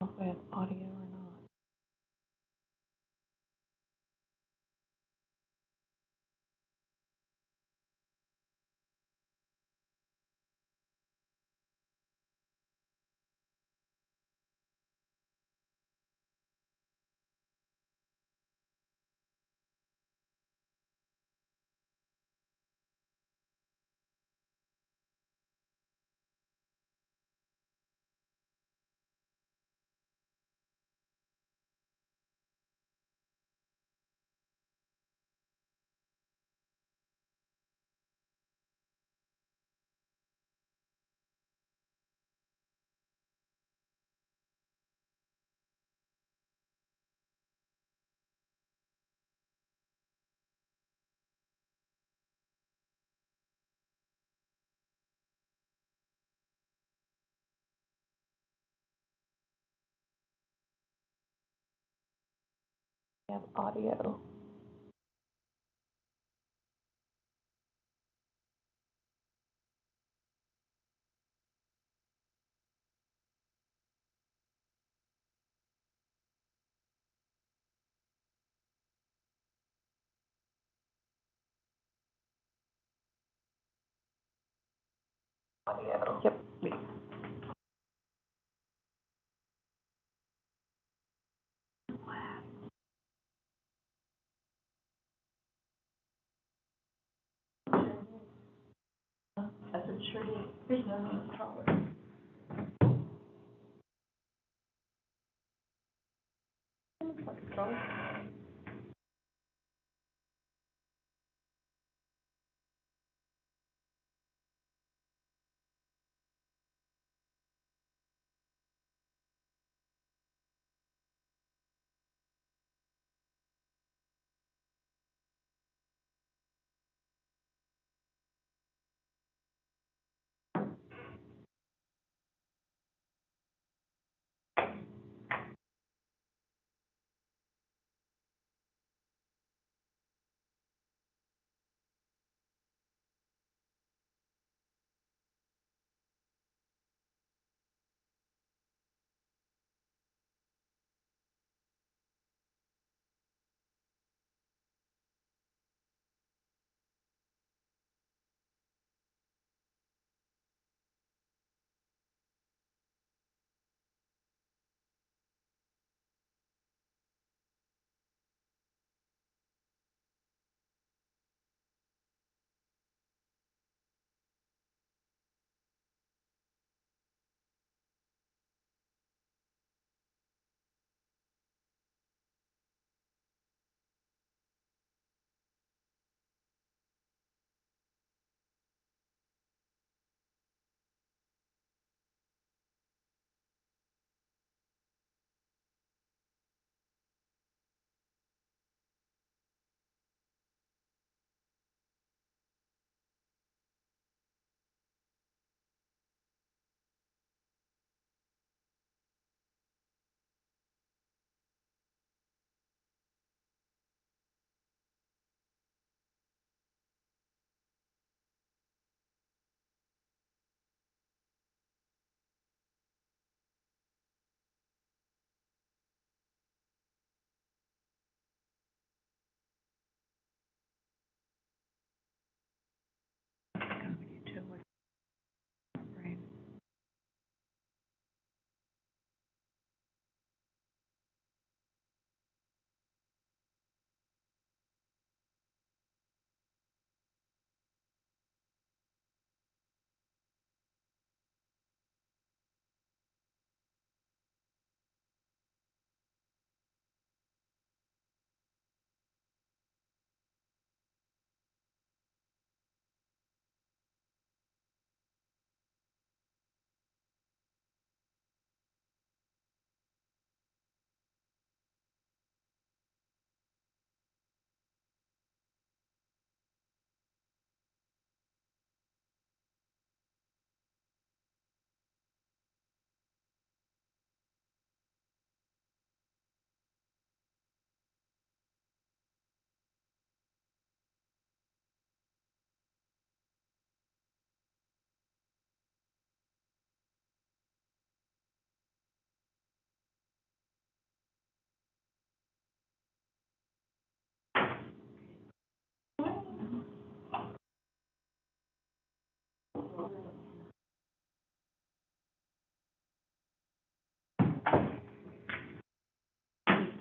If we have audio or not. We have audio. Audio. Yep. That's a tree. There's no control. Control.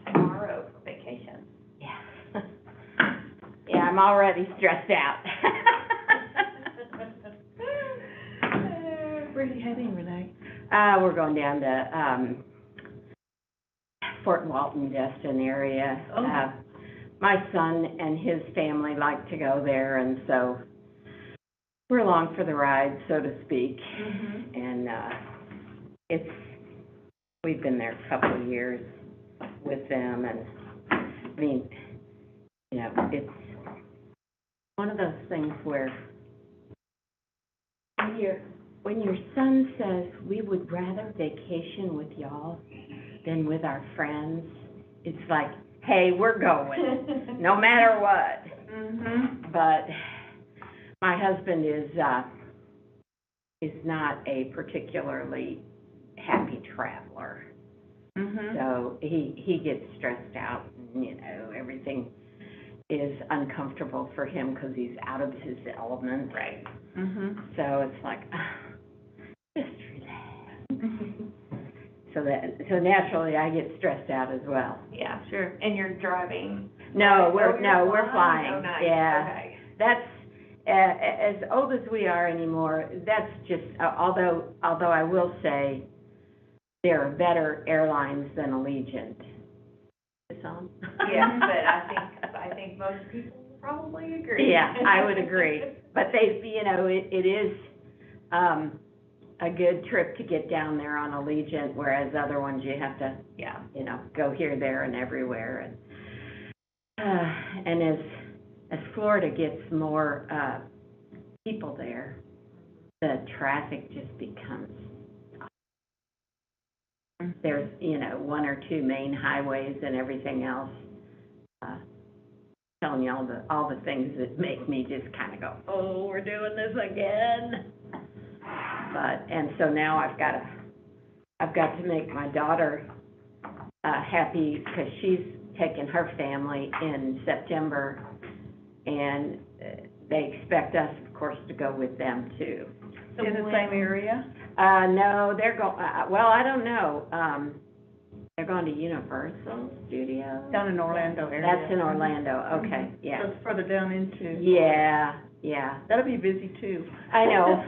Tomorrow for vacation. Yeah. Yeah, I'm already stressed out. Where are you heading, Renee? We're going down to, Fort Walton, Destin area. Oh. My son and his family like to go there, and so we're along for the ride, so to speak. Mm-hmm. And, we've been there a couple of years with them, and, I mean, you know, it's one of those things where when your son says, we would rather vacation with y'all than with our friends, it's like, hey, we're going, no matter what. Mm-hmm. But my husband is not a particularly happy traveler. Mm-hmm. So he gets stressed out, and, you know, everything is uncomfortable for him because he's out of his element. Right. Mm-hmm. So it's like, just relax. So naturally I get stressed out as well. Yeah, sure. And you're driving? No, Oh, we're flying. Oh, nice. Yeah. Okay. That's, as old as we are anymore, that's just, although I will say there are better airlines than Allegiant. Yeah, but I think most people probably agree. Yeah, I would agree. But you know, it is, a good trip to get down there on Allegiant, whereas other ones you have to, Yeah. you know, go here, there, and everywhere. And as Florida gets more, people there, the traffic just becomes, there's, you know, one or two main highways and everything else. Telling you all the things that make me just kind of go, oh, we're doing this again. And so now I've got to make my daughter happy, because she's taking her family in September, and they expect us, of course, to go with them too. In the same area? No, they're going. Well, I don't know. They're going to Universal Studios. Down in Orlando area. That's in Orlando. Okay, yeah. So it's further down into. Yeah, yeah. That'll be busy too. I know.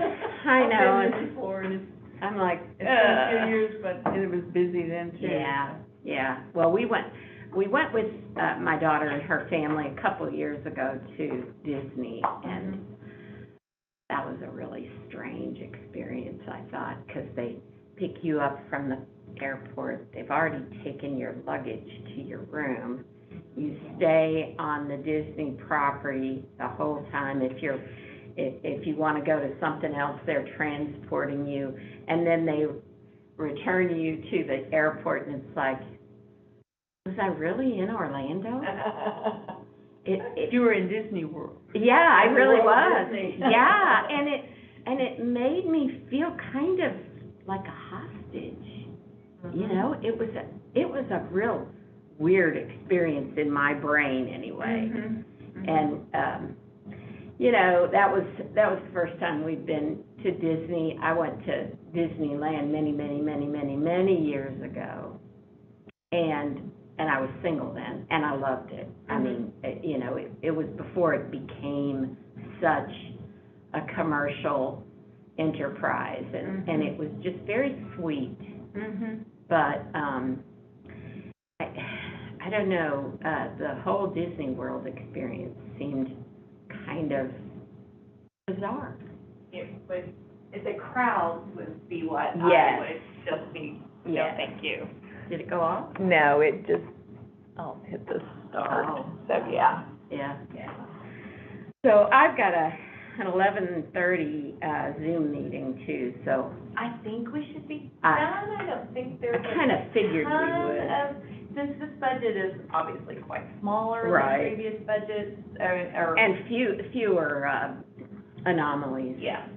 I know. I've been there before, and I'm like, it's been a few years, but it was busy then too. Yeah, yeah. Well, we went with my daughter and her family a couple of years ago to Disney, and that was a really strange experience, I thought, because they pick you up from the airport. They've already taken your luggage to your room. You stay on the Disney property the whole time. If you want to go to something else, they're transporting you, and then they return you to the airport, and it's like, was I really in Orlando? You were in Disney World. Yeah, I really was. Disney. Yeah, and it made me feel kind of like a hostage. You know, it was a real weird experience in my brain anyway. And you know, that was the first time we'd been to Disney. I went to Disneyland many years ago, and I was single then, and I loved it. I mean, you know, it was before it became such a commercial enterprise, and it was just very sweet. But I don't know, the whole Disney World experience seemed kind of bizarre. The crowd would be what Yes. I would just be, no, Yes. thank you. Did it go off? No, it just, I'll hit the start. Oh. So, yeah. Yeah. So I've got an 11:30 Zoom meeting too, so I think we should be I- done. I don't think there's I kind of figured we would. Since this budget is obviously quite smaller Right. than previous budgets, or. And fewer anomalies. Yeah.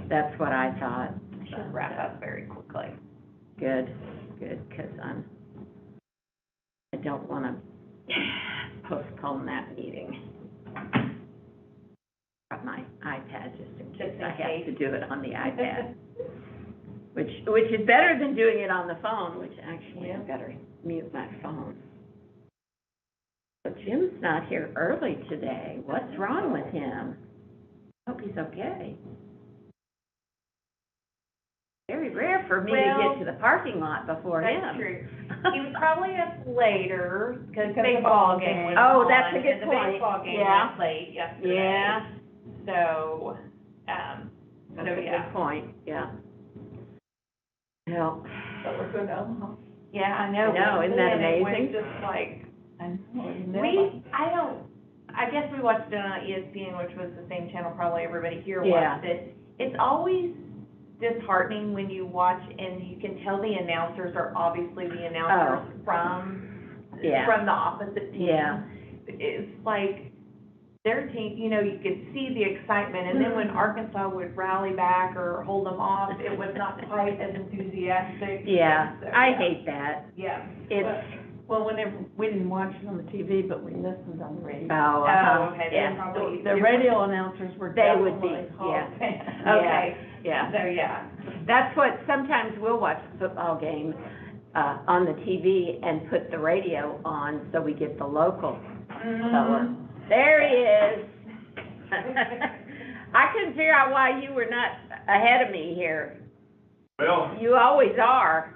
That's what I thought. Should wrap up very quickly. Good, because I don't want to postpone that meeting. Got my IT I in have case. to do it on the iPad, which is better than doing it on the phone, which actually I better mute my phone. So Jim's not here early today. What's wrong with him? Hope he's okay. Very rare for me to get to the parking lot before him. That's true. He was probably up later, because Because baseball the game was Oh, on, that's a good and point. the baseball game Yeah. was late yesterday. Yeah, So, that's a good point, yeah. Well, But we're going to Omaha. Yeah, I know. I know, isn't that And it went amazing? just like, I know. I guess we watched it on ESPN, which was the same channel probably everybody here Yeah. watched it. It's always disheartening when you watch and you can tell the announcers are obviously the announcers from Yeah. the opposite team. Yeah. It's like their team, you know, you could see the excitement, and then when Arkansas would rally back or hold them off, it was not quite as enthusiastic. Yeah, So, I hate that. Yeah. It's, Well, whenever, we didn't watch it on the TV, but we listened on the radio. oh, Oh, okay, yeah. then probably. The radio announcers were They would be, definitely Hall yeah. fans. Okay, Yeah. so, yeah. That's what, sometimes we'll watch a football game, on the TV and put the radio on so we get the local color. There he is. I couldn't figure out why you were not ahead of me here. Well, You always are.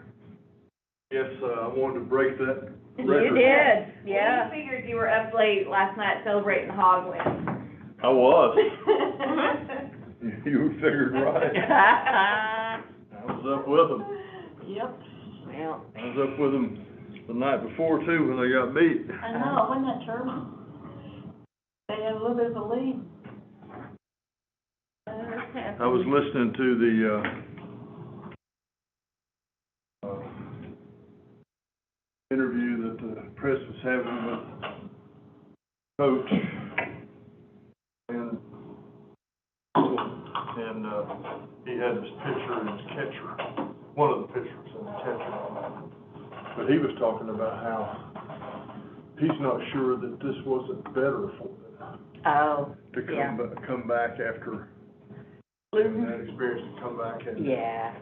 yes, I wanted to break that You record. did, yeah. We figured you were up late last night celebrating the hog win. I was. You figured right. I was up with them. Yep. Well, I was up with them the night before too when they got beat. I know, wasn't that terrible? They had a little bit of a lead. I was listening to the, interview that the press was having with Coach. And he had his pitcher and his catcher, one of the pitchers and the catcher. But he was talking about how he's not sure that this wasn't better for them oh, to yeah. come back after having that experience, to come back and Yeah,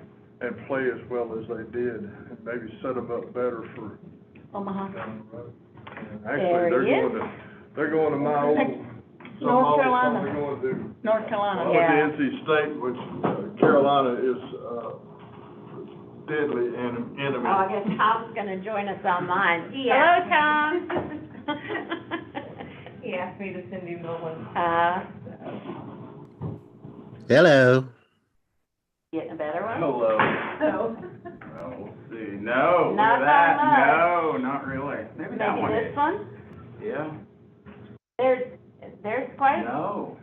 play as well as they did, and maybe set them up better for Omaha. down the road. And There actually, he is. they're going to my old. North Carolina. They're going to. North Carolina. Well, Yeah. with the NC State, which Carolina is deadly enemy. oh, I guess Tom's gonna join us online. Yeah. Hello, Tom. He asked me to send him the one. Hello. Getting a better one? Hello. So, Oh, we'll see. No, look Not at that. that much. No, not really. Maybe that Maybe one this is. one? Yeah. There's quite a, No.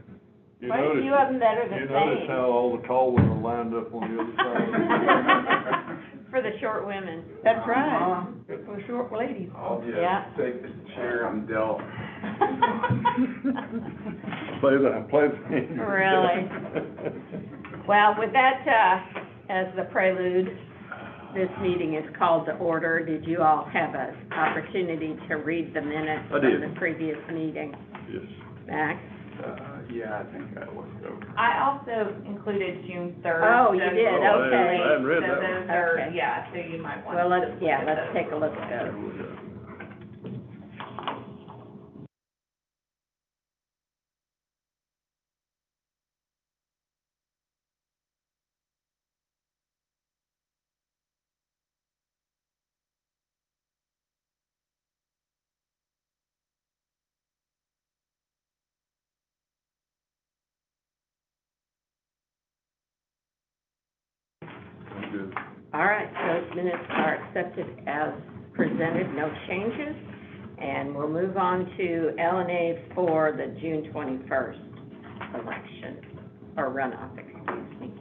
You quite a notice- few of them that are the You notice same. how all the tall ones are lined up on the other side? For the short women. That's right, Uh-huh. for the short ladies. I'll just Yeah. take the chair I'm dealt. Play the hand. Really? Well, with that, as the prelude, this meeting is called to order. Did you all have an opportunity to read the minutes I from did. the previous meeting? Yes. Max? Yeah, I think I looked over. I also included June 3rd. Oh, you so- did, Oh, I okay. hadn't read So that one. those are, Okay. yeah, so you might want to. Well, let's just look at those. take a look at those. Good. All right, those minutes are accepted as presented, no changes. And we'll move on to L&A for the June 21st election, or runoff, excuse me.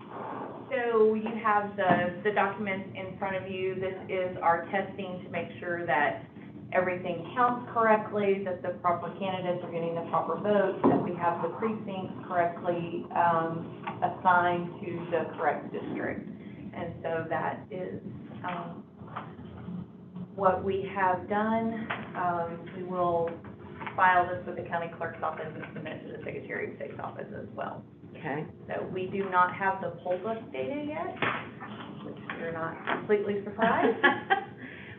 So you have the documents in front of you. This is our testing to make sure that everything counts correctly, that the proper candidates are getting the proper votes, that we have the precincts correctly assigned to the correct district. And so that is what we have done. We will file this with the county clerk's office and submit to the Secretary of State's office as well. Okay. So we do not have the poll book data yet, which you're not completely surprised.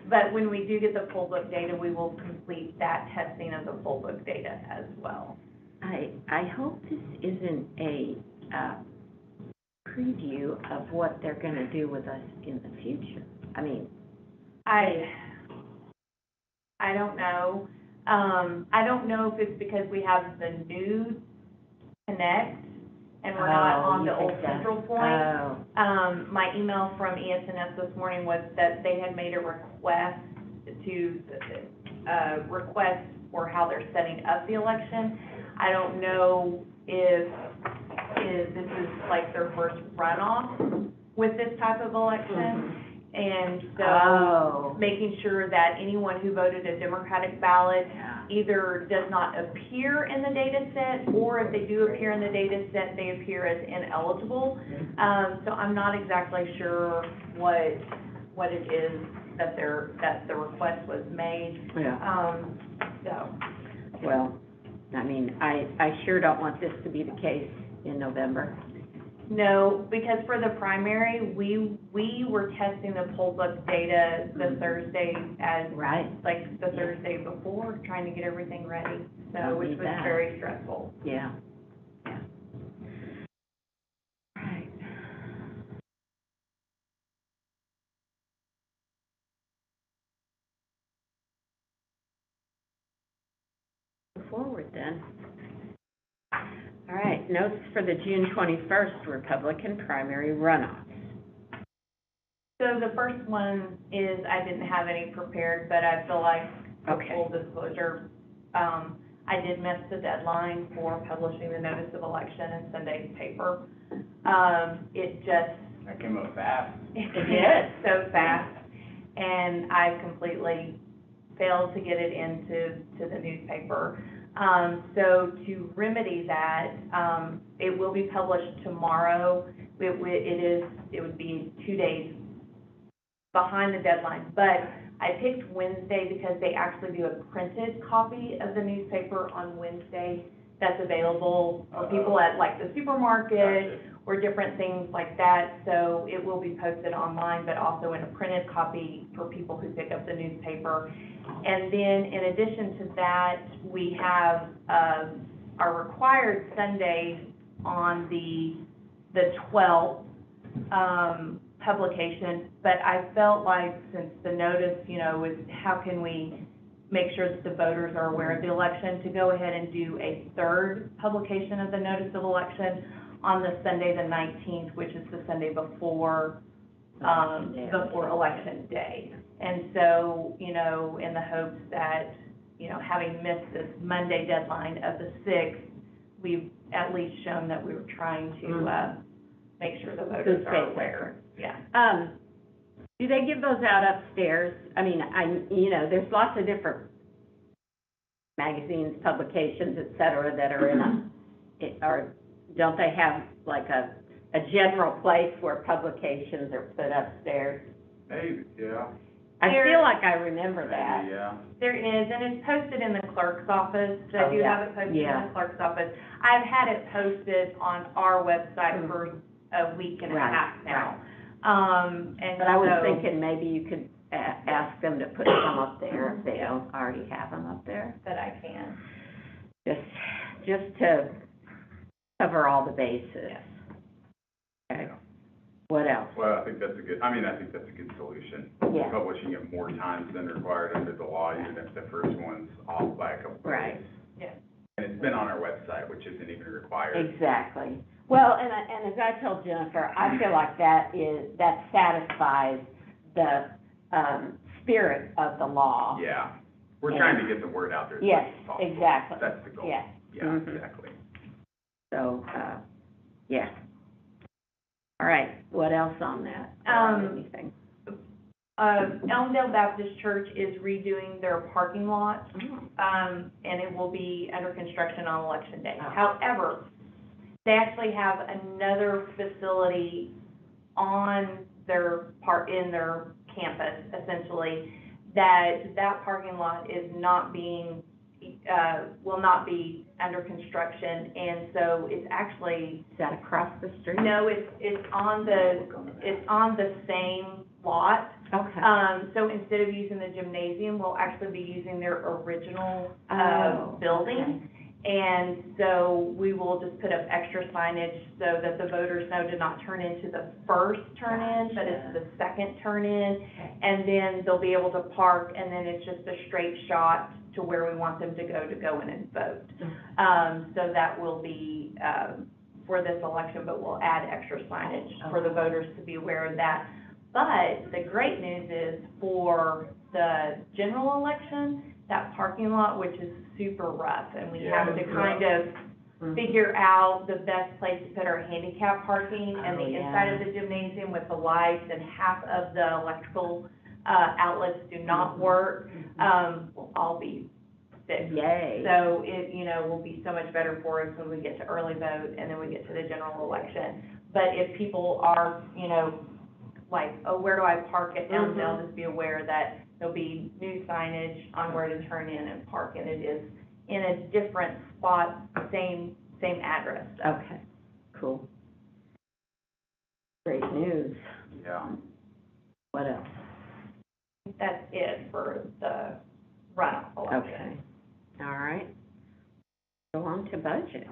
But when we do get the poll book data, we will complete that testing of the poll book data as well. I hope this isn't a, preview of what they're gonna do with us in the future. I mean, I don't know. I don't know if it's because we have the new Connect and we're not on the old Central Point. Oh, My email from ESNS this morning was that they had made a request request for how they're setting up the election. I don't know if this is like their first runoff with this type of election. And so, making sure that anyone who voted a Democratic ballot either does not appear in the data set, or if they do appear in the data set, they appear as ineligible. So I'm not exactly sure what it is that the request was made. Yeah. Well, I mean, I sure don't want this to be the case in November. No, because for the primary, we were testing the poll book data the Thursday as, Right. like, the Thursday before, trying to get everything ready, so, Don't which need was that. very stressful. Yeah. Yeah. Right. Forward then. All right, notes for the June 21st Republican primary runoff. So the first one is, I didn't have any prepared, but I feel like, for Okay. full disclosure, I did miss the deadline for publishing the notice of election in Sunday's paper. It just, That came up fast. it did so fast, and I completely failed to get it into the newspaper. So to remedy that, it will be published tomorrow. It would be 2 days behind the deadline, but I picked Wednesday because they actually do a printed copy of the newspaper on Wednesday that's available for people at like the supermarket or different things like that. So it will be posted online, but also in a printed copy for people who pick up the newspaper. And then in addition to that, we have, our required Sunday on the 12th, publication, but I felt like since the notice, was how can we make sure that the voters are aware of the election, to go ahead and do a third publication of the notice of election on the Sunday, the 19th, which is the Sunday before Election Day. And so, in the hopes that, having missed this Monday deadline of the 6th, we've at least shown that we were trying to, make sure the voters are aware. Yeah. Do they give those out upstairs? I mean, there's lots of different magazines, publications, et cetera, that are or don't they have like a general place where publications are put upstairs? Maybe, yeah. I feel like I remember that. Maybe, yeah. There is, and it's posted in the clerk's office. I do have it posted in the clerk's office. I've had it posted on our website for a week and a half now. But I was thinking maybe you could ask them to put some up there if they don't already have them up there. That I can. Just to cover all the bases. Yes. Okay. What else? Well, I think that's a good solution. Yeah. Publishing it more times than required under the law, even if the first one's off by a couple days. Right. Yeah. And it's been on our website, which isn't even required. Exactly. Well, and as I told Jennifer, I feel like that satisfies the spirit of the law. Yeah. We're trying to get the word out there as much as possible. Yes, exactly. That's the goal. Yes. Yeah, Mhm. exactly. So, yeah. All right, what else on that? Anything? Elmdale Baptist Church is redoing their parking lot, and it will be under construction on Election Day. However, they actually have another facility on in their campus, essentially, that parking lot is not being will not be under construction, and so it's actually, Is that across the street? no, it's on the same lot. Okay. So instead of using the gymnasium, we'll actually be using their original, Oh, building. And so we will just put up extra signage so that the voters know to not turn into the first turn-in, but it's the second turn-in. And then they'll be able to park, and then it's just a straight shot to where we want them to go in and vote. So that will be, for this election, but we'll add extra signage for the voters to be aware of that. But the great news is for the general election, that parking lot, which is super rough, and we have to kind of figure out the best place to put our handicap parking and the inside of the gymnasium with the lights, and half of the electrical, outlets do not work, will all be fixed. Yay. So it, will be so much better for us when we get to early vote and then we get to the general election. But if people are, like, oh, where do I park at Elmdale, just be aware that there'll be new signage on where to turn in and park, and it is in a different spot, same address. Okay, cool. Great news. Yeah. What else? That's it for the runoff election. Okay, all right. Go on to budget.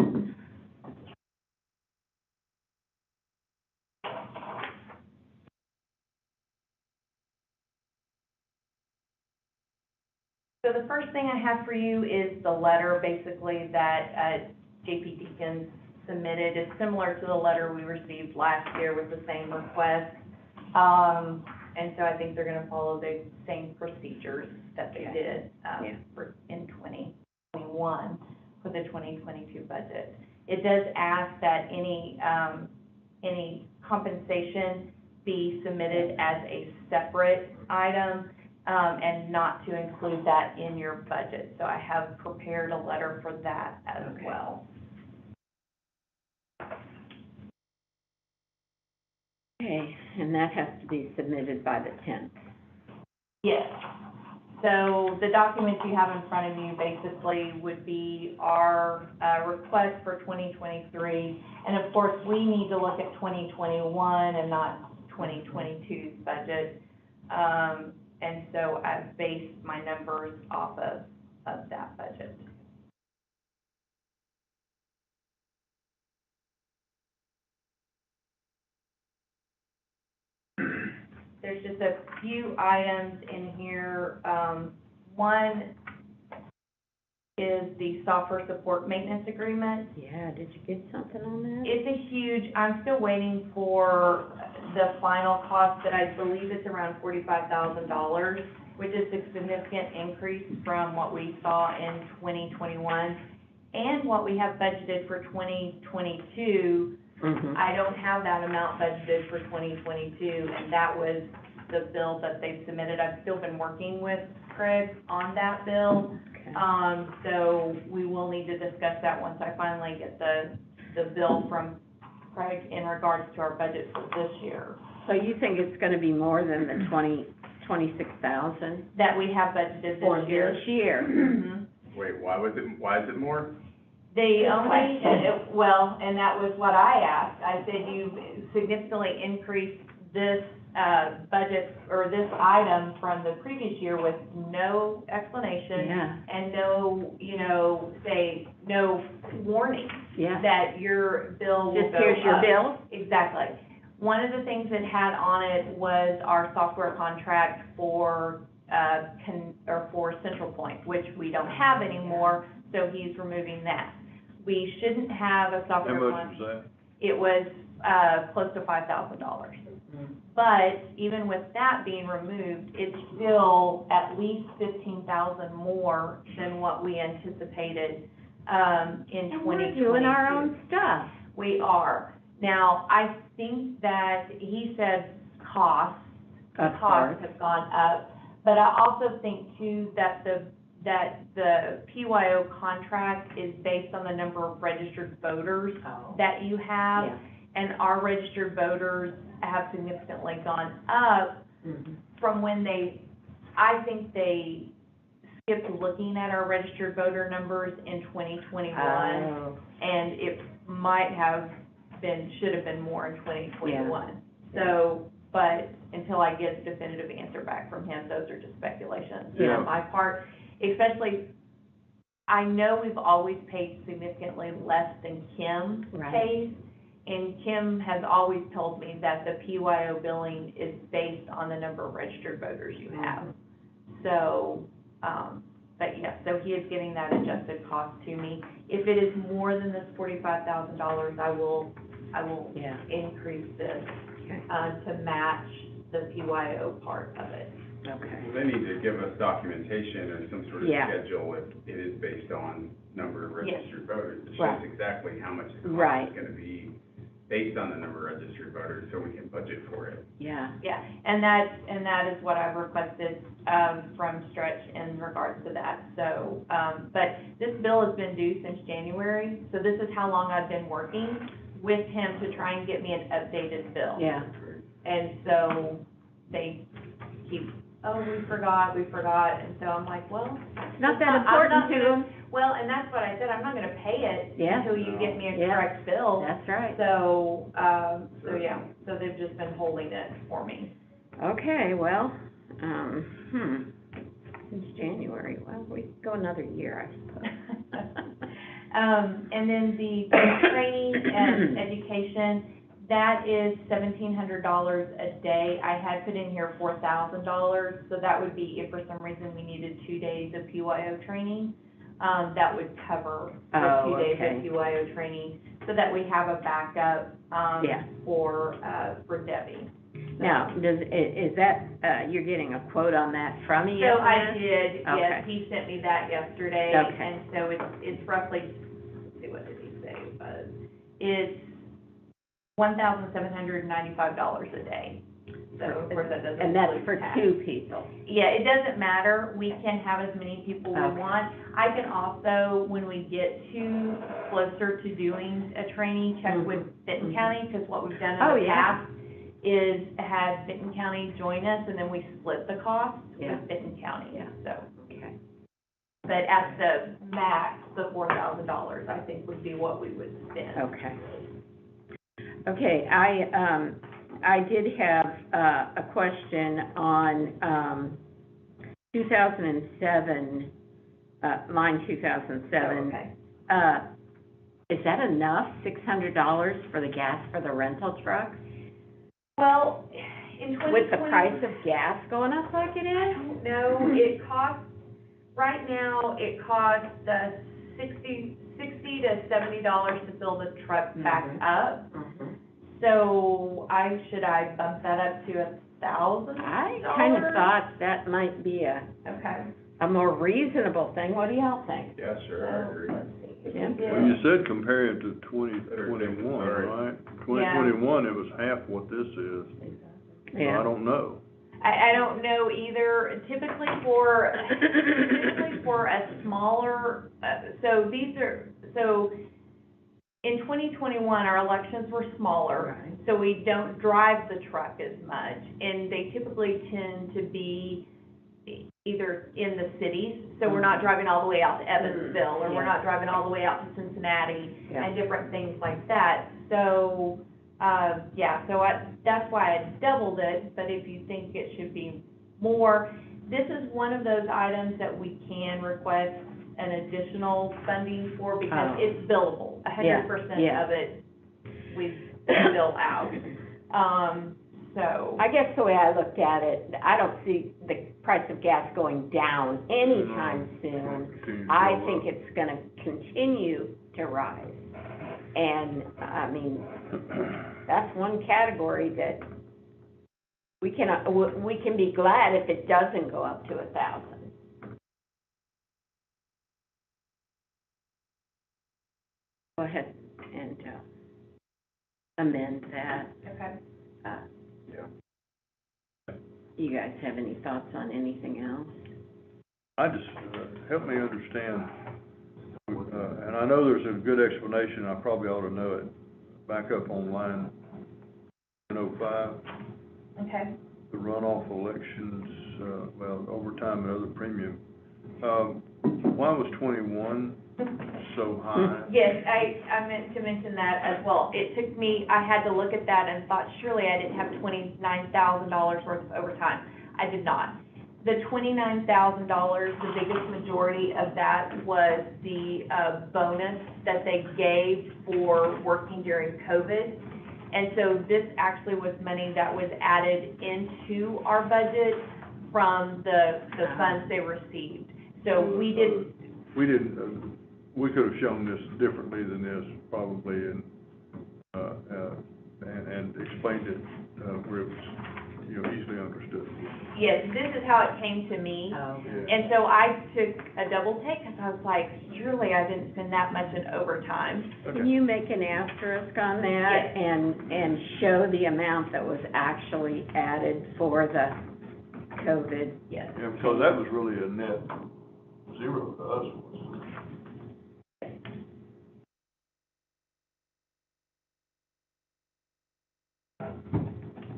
So the first thing I have for you is the letter, basically, that JP Deacons submitted. It's similar to the letter we received last year with the same request. And so I think they're gonna follow the same procedures that they did, in 2021 for the 2022 budget. It does ask that any compensation be submitted as a separate item, and not to include that in your budget. So I have prepared a letter for that as well. Okay, and that has to be submitted by the 10th. Yes. So the documents you have in front of you basically would be our request for 2023. And of course, we need to look at 2021 and not 2022's budget. And so I've based my numbers off of that budget. There's just a few items in here. One is the software support maintenance agreement. Yeah, did you get something on that? It's a huge, I'm still waiting for the final cost, but I believe it's around $45,000, which is a significant increase from what we saw in 2021 and what we have budgeted for 2022. I don't have that amount budgeted for 2022, and that was the bill that they've submitted. I've still been working with Craig on that bill. Okay. So we will need to discuss that once I finally get the bill from Craig in regards to our budget for this year. So you think it's gonna be more than the 26,000? That we have budgeted For this year. this year? Mhm. Wait, why is it more? They only, well, and that was what I asked. I said, you significantly increased this, budget, or this item from the previous year with no explanation. Yeah. And no, no warning Yeah. that your bill will go up. Just here's your bill? Exactly. One of the things it had on it was our software contract for, for Central Point, which we don't have anymore, so he's removing that. We shouldn't have a software How contract. much was It was, close to $5,000. But even with that being removed, it's still at least 15,000 more than what we anticipated, in 2022. And we're doing our own stuff. We are. Now, I think that he said costs Of course. have gone up, but I also think too that the PYO contract is based on the number of registered voters that you have. Yeah. And our registered voters have significantly gone up from when I think they skipped looking at our registered voter numbers in 2021. Oh, And it might have been, should have been more in 2021. So, but until I get a definitive answer back from him, those are just speculations Yeah. on my part. Especially, I know we've always paid significantly less than Kim Right. pays. And Kim has always told me that the PYO billing is based on the number of registered voters you have. So, but yes, so he is getting that adjusted cost to me. If it is more than this $45,000, I will yeah, increase this, okay, to match the PYO part of it. okay. Well, they need to give us documentation and some sort of Yeah. schedule if it is based on number of Yes. registered voters. It Right. shows exactly how much the Right. cost is gonna be based on the number of registered voters, so we can budget for it. Yeah, Yeah, and that is what I've requested, from Stretch in regards to that. So, but this bill has been due since January, so this is how long I've been working with him to try and get me an updated bill. yeah, And so they keep, oh, we forgot, and so I'm like, well, it's not that I'm important not to gonna- them. well, and that's what I said, I'm not gonna pay it Yeah. until you get me a Yeah. correct bill. That's right. So, yeah, so they've just been holding it for me. Okay, well, since January, well, we could go another year, I suppose. And then the training and education, that is $1,700 a day. I had put in here $4,000, so that would be if for some reason we needed 2 days of PYO training, that would cover the Oh, 2 days okay. of PYO training, so that we have a backup, Yeah. for Debbie. Now, is that, you're getting a quote on that from me? So I did, yes, Okay. he sent me that yesterday. Okay. And so it's roughly, let's see, what did he say it was? It's $1,795 a day. So, of course, that doesn't And that's include for tax. 2 people? Yeah, it doesn't matter, we can have as many people we Okay. want. I can also, when we get to closer to doing a training, check with Benton County, because what we've done Oh, in the yeah. past is had Benton County join us, and then we split the cost Yeah. with Benton County, Yeah. so. Okay. But at the max, the $4,000, I think would be what we would spend. Okay. Okay, I did have, a question on, 2007, line 2007. Okay. Is that enough, $600 for the gas for the rental truck? Well, in 2020. With the price of gas going up like it I is? don't know, it costs, right now, it costs $60 to $70 to fill the truck back Mhm. up. Mhm. So should I bump that up to $1,000? I kind of thought that might be Okay. a more reasonable thing. What do y'all think? Yeah, sure, I agree. Let's see. Jim? Well, you said compare it to 2021, right? 2021, it was half what this is. So I don't know. I don't know either. Typically for a smaller, so in 2021, our elections were smaller, Right. so we don't drive the truck as much, and they typically tend to be either in the cities, so we're not driving all the way out to Evansville, or we're Yeah. not driving all the way out to Cincinnati, Yeah. and different things like that. So, that's why I doubled it, but if you think it should be more, this is one of those items that we can request an additional funding for, because Oh. it's billable. 100% Yeah. of it, we bill out. So, I guess the way I looked at it, I don't see the price of gas going down anytime soon. Continue to I go think up. it's gonna continue to rise. And, I mean, that's one category that we can be glad if it doesn't go up to 1,000. Go ahead and, amend that. okay. You guys have any thoughts on anything else? I just, help me understand, and I know there's a good explanation, I probably ought to know it. Back up on line 105, Okay. the runoff elections, overtime and other premium. Why was 21 so high? Yes, I meant to mention that as well. It took me, I had to look at that and thought, surely I didn't have $29,000 worth of overtime. I did not. The $29,000, the biggest majority of that was the bonus that they gave for working during COVID. And so this actually was money that was added into our budget from the funds they received. So we did. We could have shown this differently than this, probably, and explained it, where it was, easily understood. Yes, this is how it came to me. Oh. Yeah. And so I took a double take, because I was like, surely I didn't spend that much in overtime. Okay. Can you make an asterisk on that? Yes. And show the amount that was actually added for the COVID? Yes. Yeah, because that was really a net zero to us.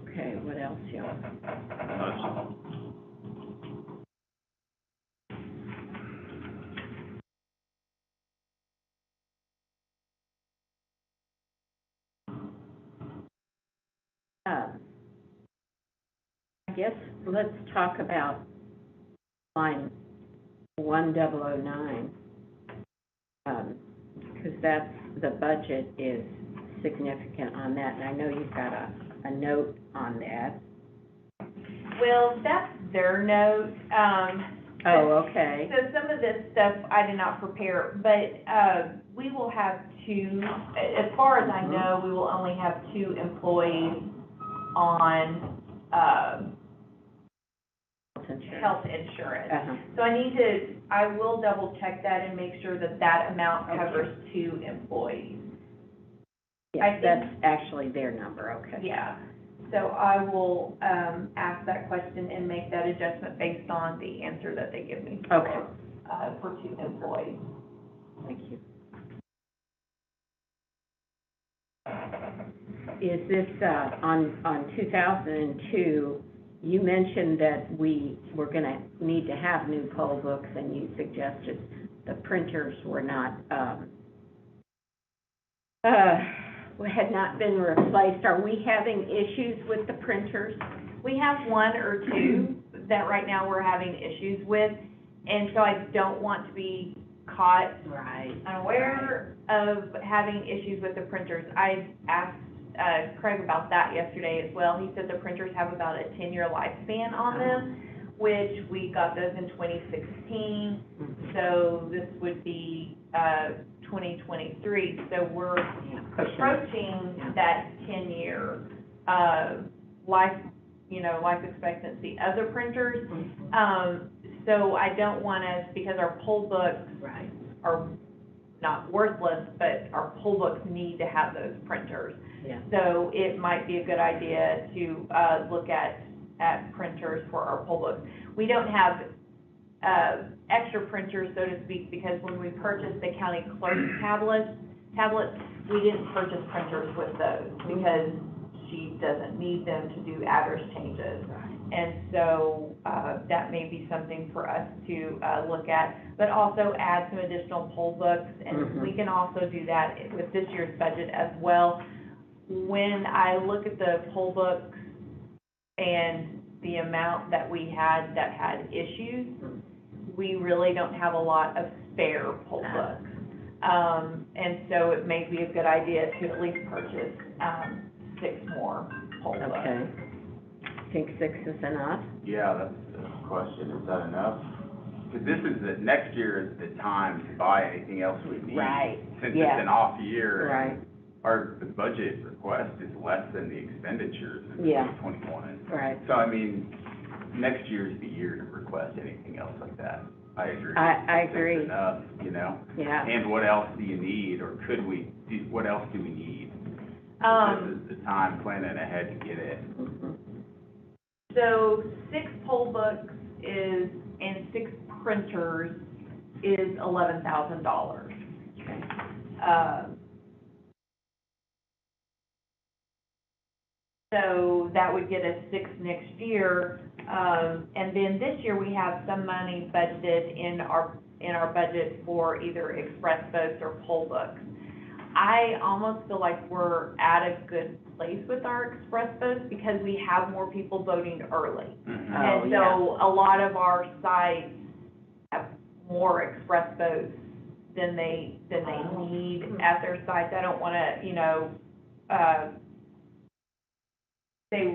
Okay, what else, y'all? I guess let's talk about line 1009, because that's, the budget is significant on that, and I know you've got a note on that. Well, that's their note. Oh, okay. So some of this stuff I did not prepare, but we will have two, as far as I know, we will only have 2 employees on health insurance. Uh-huh. So I will double check that and make sure that that amount covers 2 employees. I Yes, think- that's actually their number, okay. Yeah, so I will ask that question and make that adjustment based on the answer that they give me Okay. for 2 employees. Thank you. Is this, on 2002, you mentioned that we were gonna need to have new poll books, and you suggested the printers were not, had not been replaced. Are we having issues with the printers? We have 1 or 2 that right now we're having issues with, and so I don't want to be caught Right. unaware of having issues with the printers. I asked Craig about that yesterday as well. He said the printers have about a 10-year lifespan on them, which we got those in 2016, so this would be 2023. So we're approaching that 10-year life expectancy of the printers. So I don't want us, because our poll books Right. are not worthless, but our poll books need to have those printers. Yeah. So it might be a good idea to look at printers for our poll books. We don't have extra printers, so to speak, because when we purchased the county clerk's tablets, we didn't purchase printers with those because she doesn't need them to do address changes. And so that may be something for us to look at, but also add some additional poll books. And we can also do that with this year's budget as well. When I look at the poll books and the amount that we had that had issues, we really don't have a lot of spare poll books. And so it may be a good idea to at least purchase 6 more poll books. Okay. Think 6 is enough? Yeah, that's the question, is that enough? Because next year is the time to buy anything else we need. Right, Since yeah. it's an off year. Right. The budget request is less than the expenditures in Yeah. 2021. Right. So, I mean, next year is the year to request anything else like that. I agree. I Six agree. is enough, Yeah. And what else do you need, or what else do we need? This is the time planning ahead to get it. So 6 poll books and 6 printers is $11,000. Okay. So that would get us 6 next year. And then this year, we have some money budgeted in our budget for either express votes or poll books. I almost feel like we're at a good place with our express votes because we have more people voting early. Mhm. Oh, And so a lot of our sites have more express votes than they need at their sites. I don't wanna, say,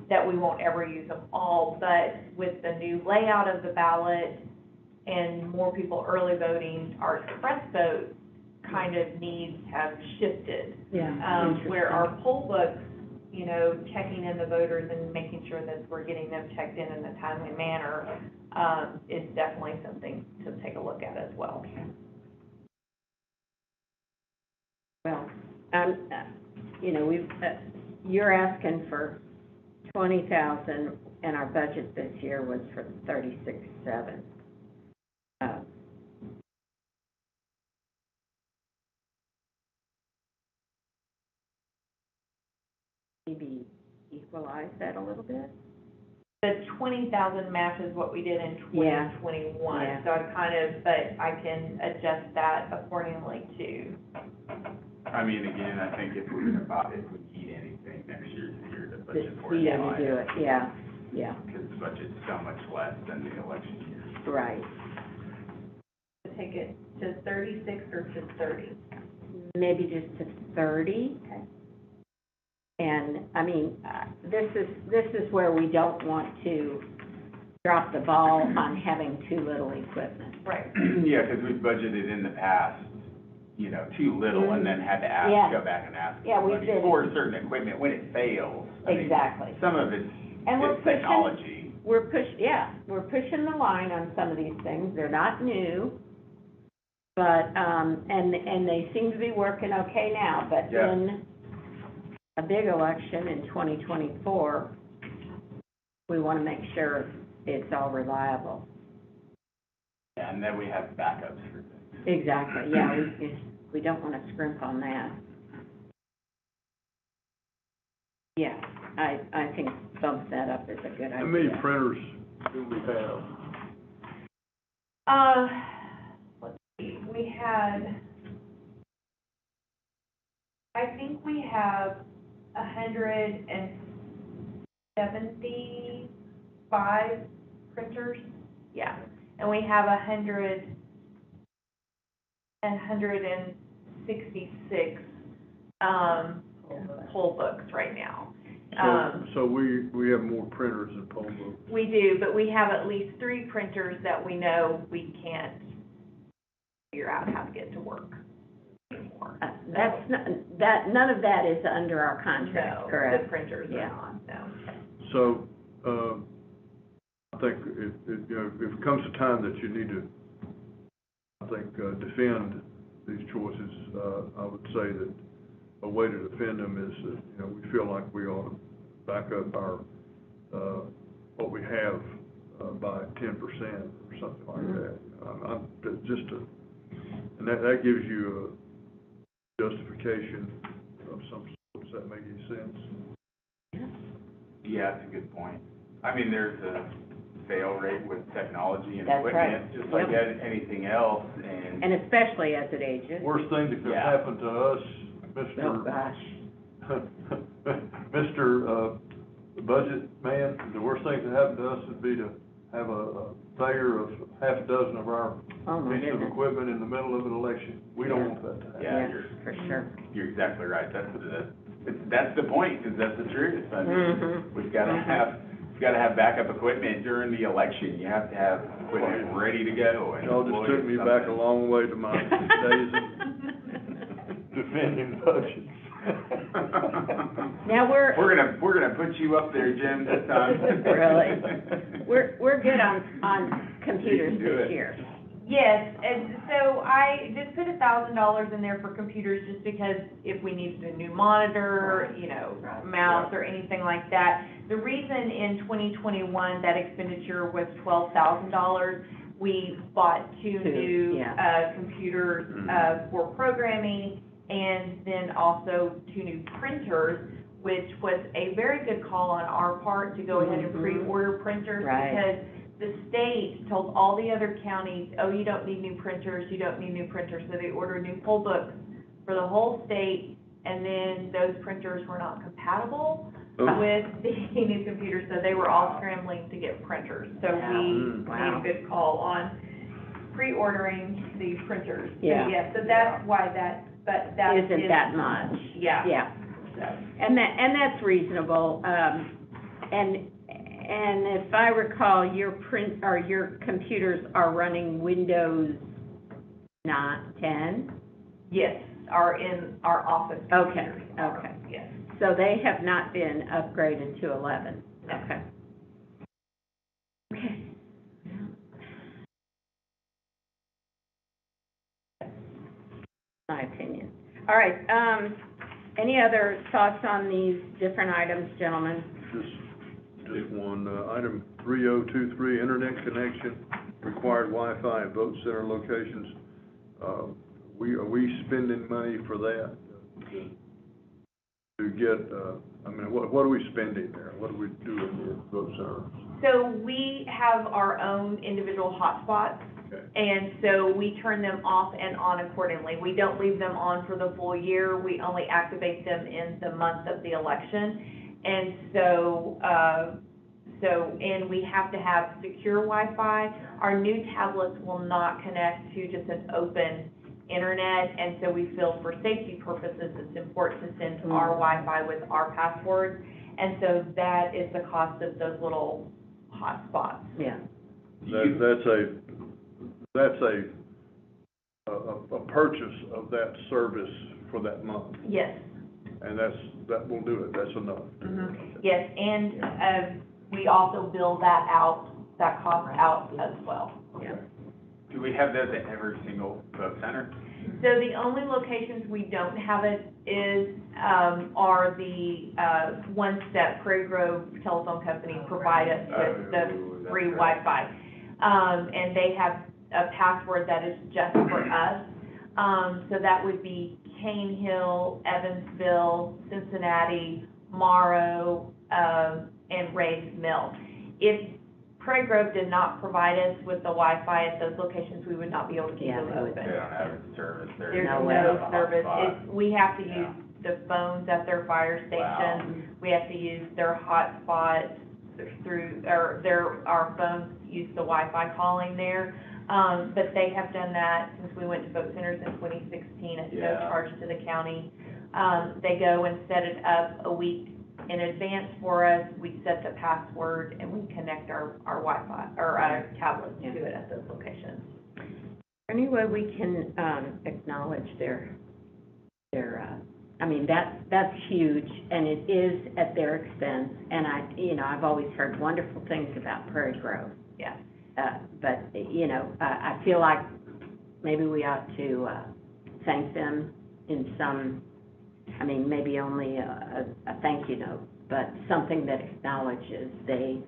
that we won't ever use them all, but with the new layout of the ballot and more people early voting, our express vote kind of needs have shifted. Yeah. Where our poll books, checking in the voters and making sure that we're getting them checked in a timely manner, is definitely something to take a look at as well. Well, you're asking for 20,000, and our budget this year was for 36.7. Maybe equalize that a little bit? The 20,000 matches what we did in 2021. Yeah. So but I can adjust that accordingly too. I mean, again, I think if we need anything next year's the year to budget for it. Yeah, to do it, yeah. Because the budget's so much less than the election year. Right. Take it to 36 or to 30? Maybe just to 30. Okay. And, I mean, this is where we don't want to drop the ball on having too little equipment. Right. Yeah, because we've budgeted in the past, too little and then had to Yeah. go back and ask Yeah, for we've money been- for certain equipment when it fails. I mean, Exactly. some of it's And we're pushing- technology. We're pushing the line on some of these things. They're not new, but, and they seem to be working okay now, but Yeah. in a big election in 2024, we want to make sure it's all reliable. Yeah, and then we have backups for things. Exactly, yeah, we don't want to scrimp on that. Yeah, I think bump that up is a good idea. How many printers do we have? Let's see, I think we have 175 printers, yeah, and we have 166, poll books right now. So we have more printers than poll books. We do, but we have at least 3 printers that we know we can't figure out how to get to work anymore. That's not, none of that is under our contract, No, correct? the printers are Yeah. not, no. So, I think if it comes a time that you need to, defend these choices, I would say that a way to defend them is that, we feel like we ought to back up our, what we have, by 10% or something like that. And that gives you a justification of some sort. Does that make any sense? Yeah, that's a good point. I mean, there's a fail rate with technology and That's equipment, right. just like anything else, And especially as it ages. Worst thing that could Yeah. happen to us, Oh, Mr. gosh. Mr. Budget Man, the worst thing that happened to us would be to have a failure of half a dozen of our Oh, my pieces of goodness. equipment in the middle of an election. We don't want that to happen. Yeah, Yes, for sure. you're exactly right. That's the point, because that's the truth. I mean, Mhm. we've got to have backup equipment during the election. You have to have equipment ready to go. And Y'all just took me back a long way to my days of defending budgets. Now, we're We're gonna put you up there, Jim, this time. Really? We're good on computers You can do this it. year. Yes, and so I just put $1,000 in there for computers just because if we needed a new monitor, mouse or anything like that. The reason in 2021 that expenditure was $12,000, we bought two new, computers, for programming and then also 2 new printers, which was a very good call on our part to go ahead and pre-order printers. Right. Because the state told all the other counties, oh, you don't need new printers, you don't need new printers. So they ordered new poll books for the whole state, and then those printers were not compatible with the new computers, so they were all scrambling to get printers. So we made a good call on pre-ordering the printers. Yeah. So, yeah, so that's why that, but that is. Isn't that much. Yeah. Yeah. So, And that's reasonable, and if I recall, your computers are running Windows 10? yes, are in our office computers. Okay. Yes. So they have not been upgraded to 11? No. Okay. Okay. My opinion. All right, any other thoughts on these different items, gentlemen? Just one, item 3023, internet connection, required Wi-Fi at vote center locations. Are we spending money for that to get, I mean, what are we spending there? What do we do in the vote center? So we have our own individual hotspots, Okay. and so we turn them off and on accordingly. We don't leave them on for the full year. We only activate them in the month of the election. And so, and we have to have secure Wi-Fi. Our new tablets will not connect to just an open internet, and so we feel for safety purposes, it's important to send our Wi-Fi with our passwords. And so that is the cost of those little hotspots. Yeah. That's a purchase of that service for that month, Yes. and that will do it, that's enough. Mm-hmm. Yes, and, we also bill that cost out as well. Yeah. Do we have those at every single vote center? So the only locations we don't have it are the, ones that Prairie Grove Telephone Company provide us with the free Wi-Fi. And they have a password that is just for us. So that would be Cane Hill, Evansville, Cincinnati, Morrow, and Ray's Mill. If Prairie Grove did not provide us with the Wi-Fi at those locations, we would not be able to keep them They open. don't have service there. There's No no way. service. We have to Yeah. use the phones at their fire station. We have to use their hotspot our phones use the Wi-Fi calling there. But they have done that since we went to vote centers in 2016 at no Yeah. charge to the county. They go and set it up a week in advance for us. We set the password and we connect our Wi-Fi, or our tablets to it at those locations. Any way we can, acknowledge their, I mean, that's huge, and it is at their expense, and I've always heard wonderful things about Prairie Grove. Yeah. But, I feel like maybe we ought to, thank them in some, I mean, maybe only a thank you note, but something that acknowledges they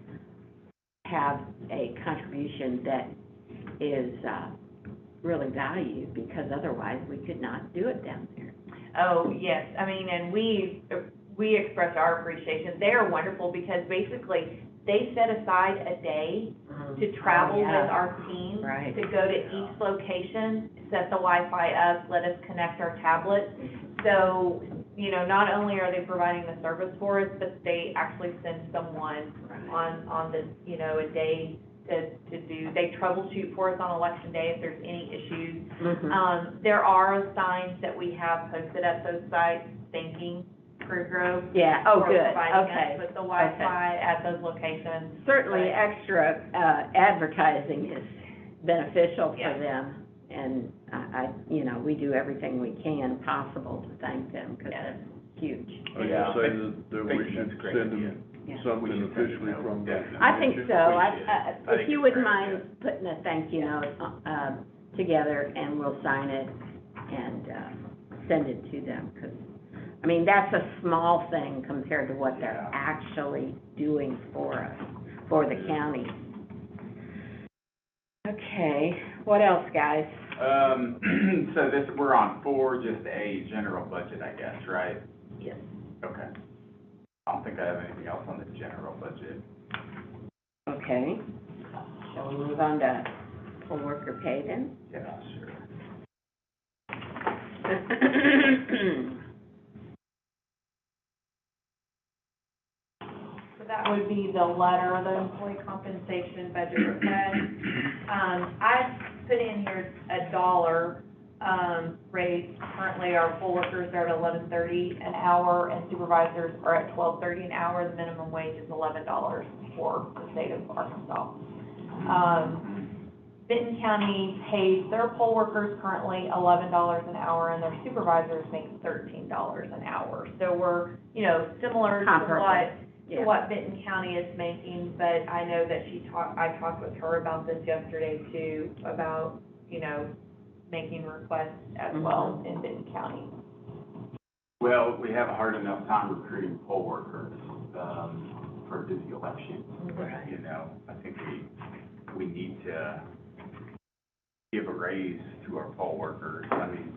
have a contribution that is, really valued, because otherwise we could not do it down there. Oh, yes, I mean, and we express our appreciation. They are wonderful because basically they set aside a day to travel with our team, Right. to go to each location, set the Wi-Fi up, let us connect our tablets. So, not only are they providing the service for us, but they actually send someone on the, a day to do, they troubleshoot for us on election day if there's any issues. There are signs that we have posted at those sites thanking Prairie Grove. Yeah, oh, for good, providing okay. us with the Wi-Fi at those locations. Certainly, But- extra, advertising is beneficial for Yeah. them, and we do everything we can possible to thank them, because Yeah. it's huge. Are you Yeah. saying that we Thank you, should that's a great send idea. them Yeah. something officially from the? Definitely. I think so. Appreciate it. I If think you it's wouldn't great, mind putting a thank you note, together, and we'll sign it and, send it to them, because, I mean, that's a small thing compared to what they're Yeah. actually doing for us, for the county. Okay, what else, guys? So we're on 4, just a general budget, I guess, right? Yes. Okay. don't think I have anything else on the general budget. Okay. Shall we move on to poll worker pay then? Yeah, sure. So that would be the letter, the employee compensation budget request. I put in here $1 raise. Currently, our poll workers are at $11.30 an hour, and supervisors are at $12.30 an hour. The minimum wage is $11 for the state of Arkansas. Benton County pays their poll workers currently $11 an hour, and their supervisors make $13 an hour. So we're, similar to what Benton County is making, but I know that I talked with her about this yesterday too, about, making requests as well in Benton County. Well, we have a hard enough time recruiting poll workers, for the election. Right. I think we need to give a raise to our poll workers. I mean,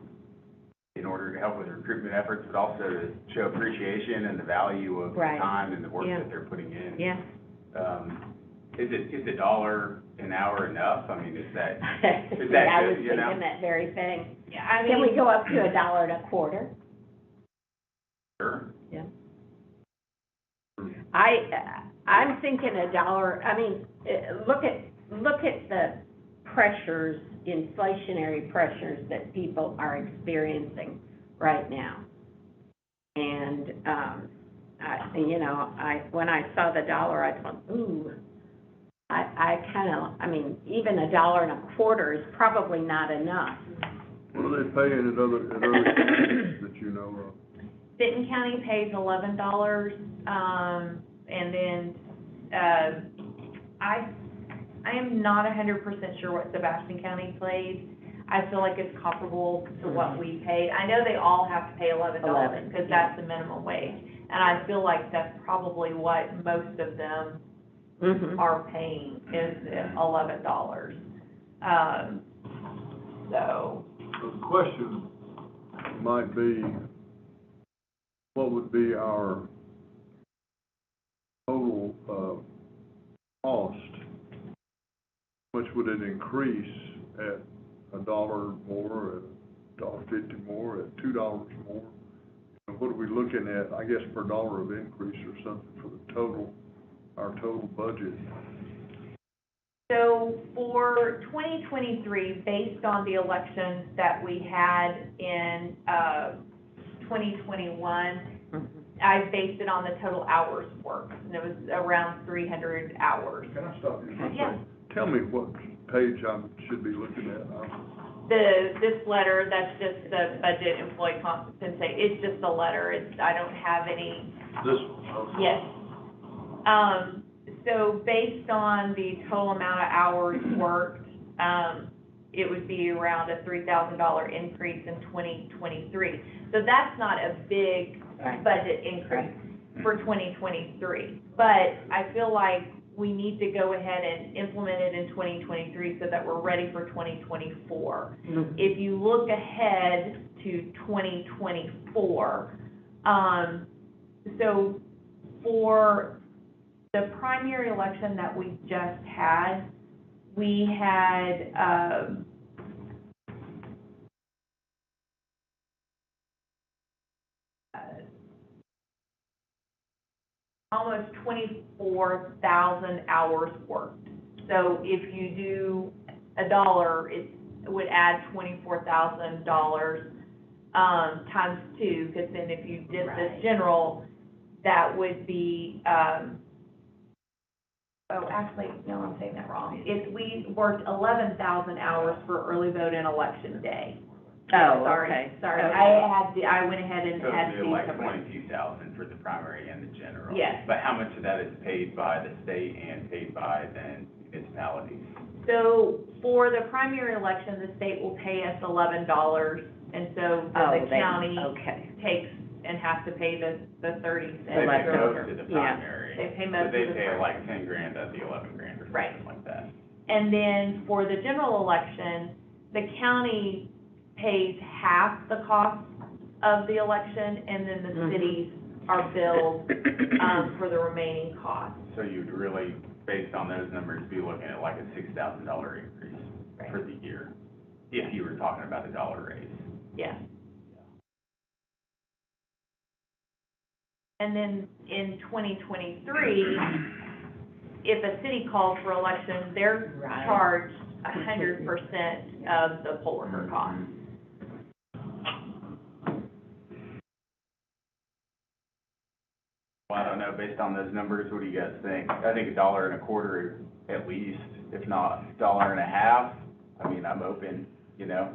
in order to help with recruitment efforts, but also to show appreciation and the value of the time and the work that they're putting in. Yeah. Is $1 an hour enough? I mean, is that I good, was thinking that very thing. Yeah, I mean. Can we go up to $1.25? Sure. Yeah. I'm thinking $1. I mean, look at the pressures, inflationary pressures that people are experiencing right now. And, when I saw the $1, I thought, ooh, even $1.25 is probably not enough. What are they paying at other counties that you know of? Benton County pays $11, and then, I am not 100% sure what Sebastian County pays. I feel like it's comparable to what we pay. I know they all have to pay $11 because that's the minimum wage. And I feel like that's probably what most of them are paying is $11. So. The question might be, what would be our total cost? How much would it increase at $1 more, at $1.50 more, at $2 more? And what are we looking at, I guess, per dollar of increase or something for the our total budget? So for 2023, based on the elections that we had in 2021, I based it on the total hours worked, and it was around 300 hours. Can I stop you for a Yeah. second? Tell me what page I should be looking at. This letter, that's just the budget employee compensation, it's just a letter, I don't have any. This one? Okay. Yes. So based on the total amount of hours worked, it would be around a $3,000 increase in 2023. So that's not a big budget increase for 2023. But I feel like we need to go ahead and implement it in 2023 so that we're ready for 2024. If you look ahead to 2024, so for the primary election that we just had, we had, almost 24,000 hours worked. So if you do $1, it would add $24,000 times 2, because then if you did this general, that would be, no, I'm saying that wrong. We worked 11,000 hours for early vote and election day. Oh, Sorry. okay. I went ahead and So had it'd be these like covered. 22,000 for the primary and the general. Yes. But how much of that is paid by the state and paid by then municipalities? So for the primary election, the state will pay us $11, and so the county takes and has to pay the 30 cents. They pay most of the Yeah. primary. They pay most of the So they pay primary. like 10 grand of the 11 grand or something like that. And then for the general election, the county pays half the cost of the election, and then the cities are billed, for the remaining costs. So you'd really, based on those numbers, be looking at like a $6,000 increase Right. for the year, if you were talking about a dollar raise. Yeah. And then in 2023, if a city calls for election, they're Right. charged 100% of the poll worker cost. Well, I don't know, based on those numbers, what do you guys think? I think $1.25 at least, if not $1.50. I mean, I'm open, you know.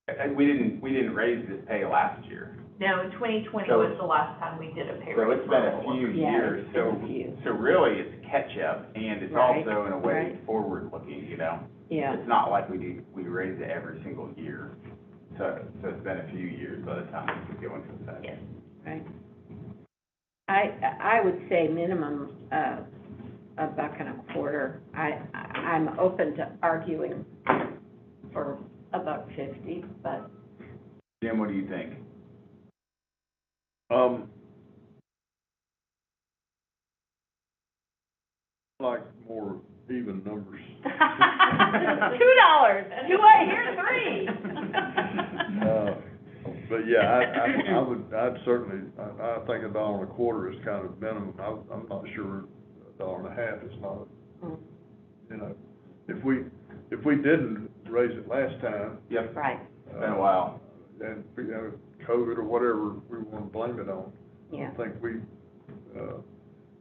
And we didn't raise this pay last year. No, 2020 So- was the last time we did a pay So raise. it's been a for few Yeah, years, it's been so, a few. so really it's catch up, and it's Right, also in a way right. forward looking, you know? Yeah, It's not like we raise it every single year, so it's been a few years by the time we go into effect. Yes. right. I would say minimum, $1.25. I'm open to arguing for $1.50, but Jim, what do you think? Like more even numbers. $2, do I hear $3? But yeah, I'd certainly, I think $1.25 is kind of minimum. I'm not sure $1.50 is not, you know, if we didn't raise it last time. Yep, right, it's been a while. And, you know, COVID or whatever we want to blame it on. yeah. I think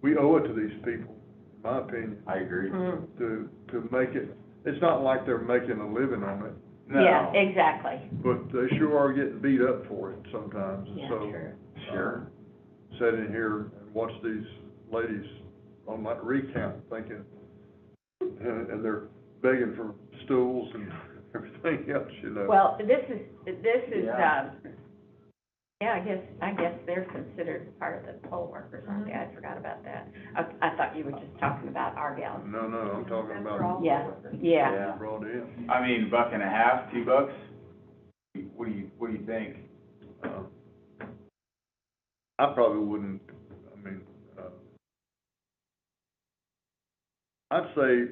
we owe it to these people, in my opinion, I agree. Mm. to make it, it's not like they're making a living on it, No. Yeah, exactly. but they sure are getting beat up for it sometimes. Yeah, So, true. Sure. sit in here and watch these ladies on that recount thinking, and they're begging for stools and everything else, you know. Well, this is, Yeah. yeah, I guess they're considered part of the poll workers, aren't they? I forgot about that. I thought you were just talking about our gals. No, I'm talking about Yeah, yeah. brought in. I mean, $1.50, $2. What do you think? I probably wouldn't, I mean, I'd say,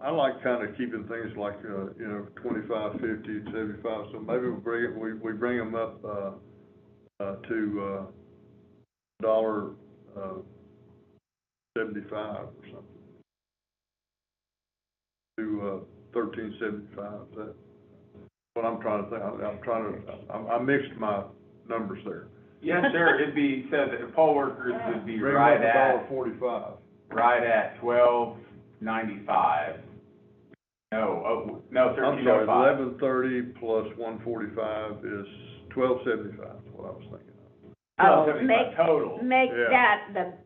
I like kind of keeping things like, you know, 25, 50, 75, so maybe we bring them up, to, $1.75 or something. To, $13.75, that's what I'm trying to think, I mixed my numbers there. Yeah, sure, it'd be, so the poll workers would be Bring right them at, up $1.45. right at $12.95. No, I'm sorry, $13.05. 1130 plus 145 is 1275, is what I was thinking of. Oh, $12.75 total. make Yeah. that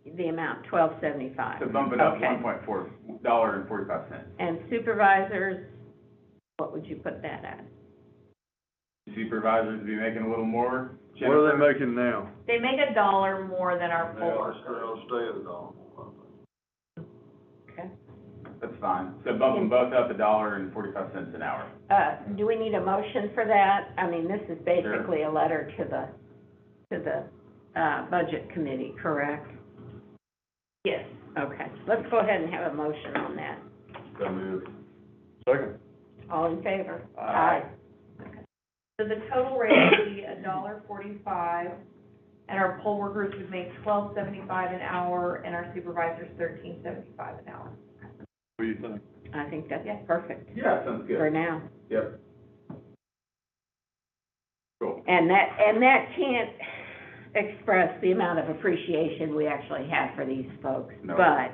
the amount, $12.75. To bump it up Okay. $1.45. And supervisors, what would you put that at? Supervisors would be making a little more. What are they Jennifer? making now? They make $1 more than our poll workers. They'll stay at $1. Okay. That's fine. So bump them both up $1.45 an hour. Do we need a motion for that? I mean, this is basically a letter to the budget committee, correct? Yes. Okay, let's go ahead and have a motion on that. So moved. Second. All in favor? Aye. So the total rate would be $1.45, and our poll workers would make $12.75 an hour, and our supervisors $13.75 an hour. What do you think? I think that's Yeah. perfect Yeah, sounds for good. now. Yep. Cool. And that can't express the amount of appreciation we actually have for these folks, No. but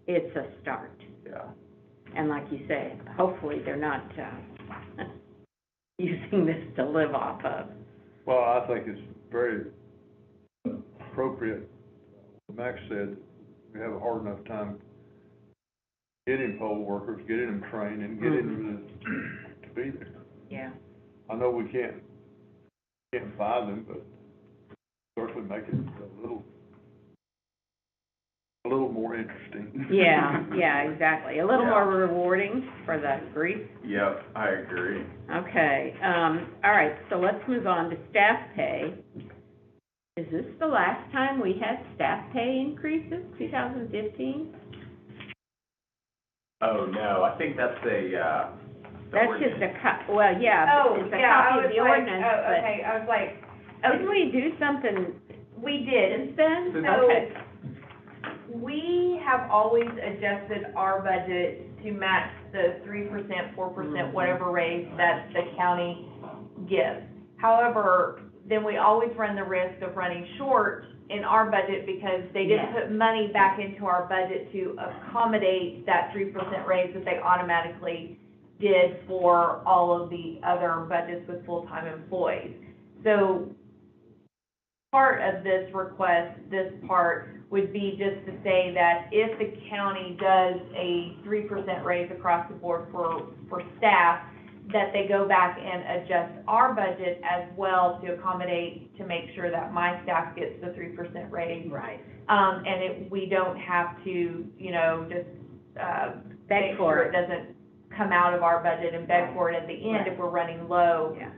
it's a start. Yeah. And like you say, hopefully they're not, using this to live off of. Well, I think it's very appropriate, what Max said, we have a hard enough time getting poll workers, getting them trained, and getting them to be there. Yeah. I know we can't buy them, but certainly make it a little more interesting. Yeah, exactly. A little Yeah. more rewarding for the grief. Yep, I agree. Okay, all right, so let's move on to staff pay. Is this the last time we had staff pay increases, 2015? Oh, no, I think that's the That's just ordinance. well, yeah, Oh, it's a yeah, I copy of was the like, ordinance, oh, but okay, I was like, didn't we do something we did. since then? So- Okay. We have always adjusted our budget to match the 3%, 4%, whatever raise that the county gives. However, then we always run the risk of running short in our budget because they didn't Yeah. put money back into our budget to accommodate that 3% raise that they automatically did for all of the other budgets with full-time employees. So part of this request, this part, would be just to say that if the county does a 3% raise across the board for staff, that they go back and adjust our budget as well to accommodate, to make sure that my staff gets the 3% raise. Right. And we don't have to, you know, just, Beg make for sure it. it doesn't come out of our budget and beg Right. for it at the end Right. if we're running low. Yeah.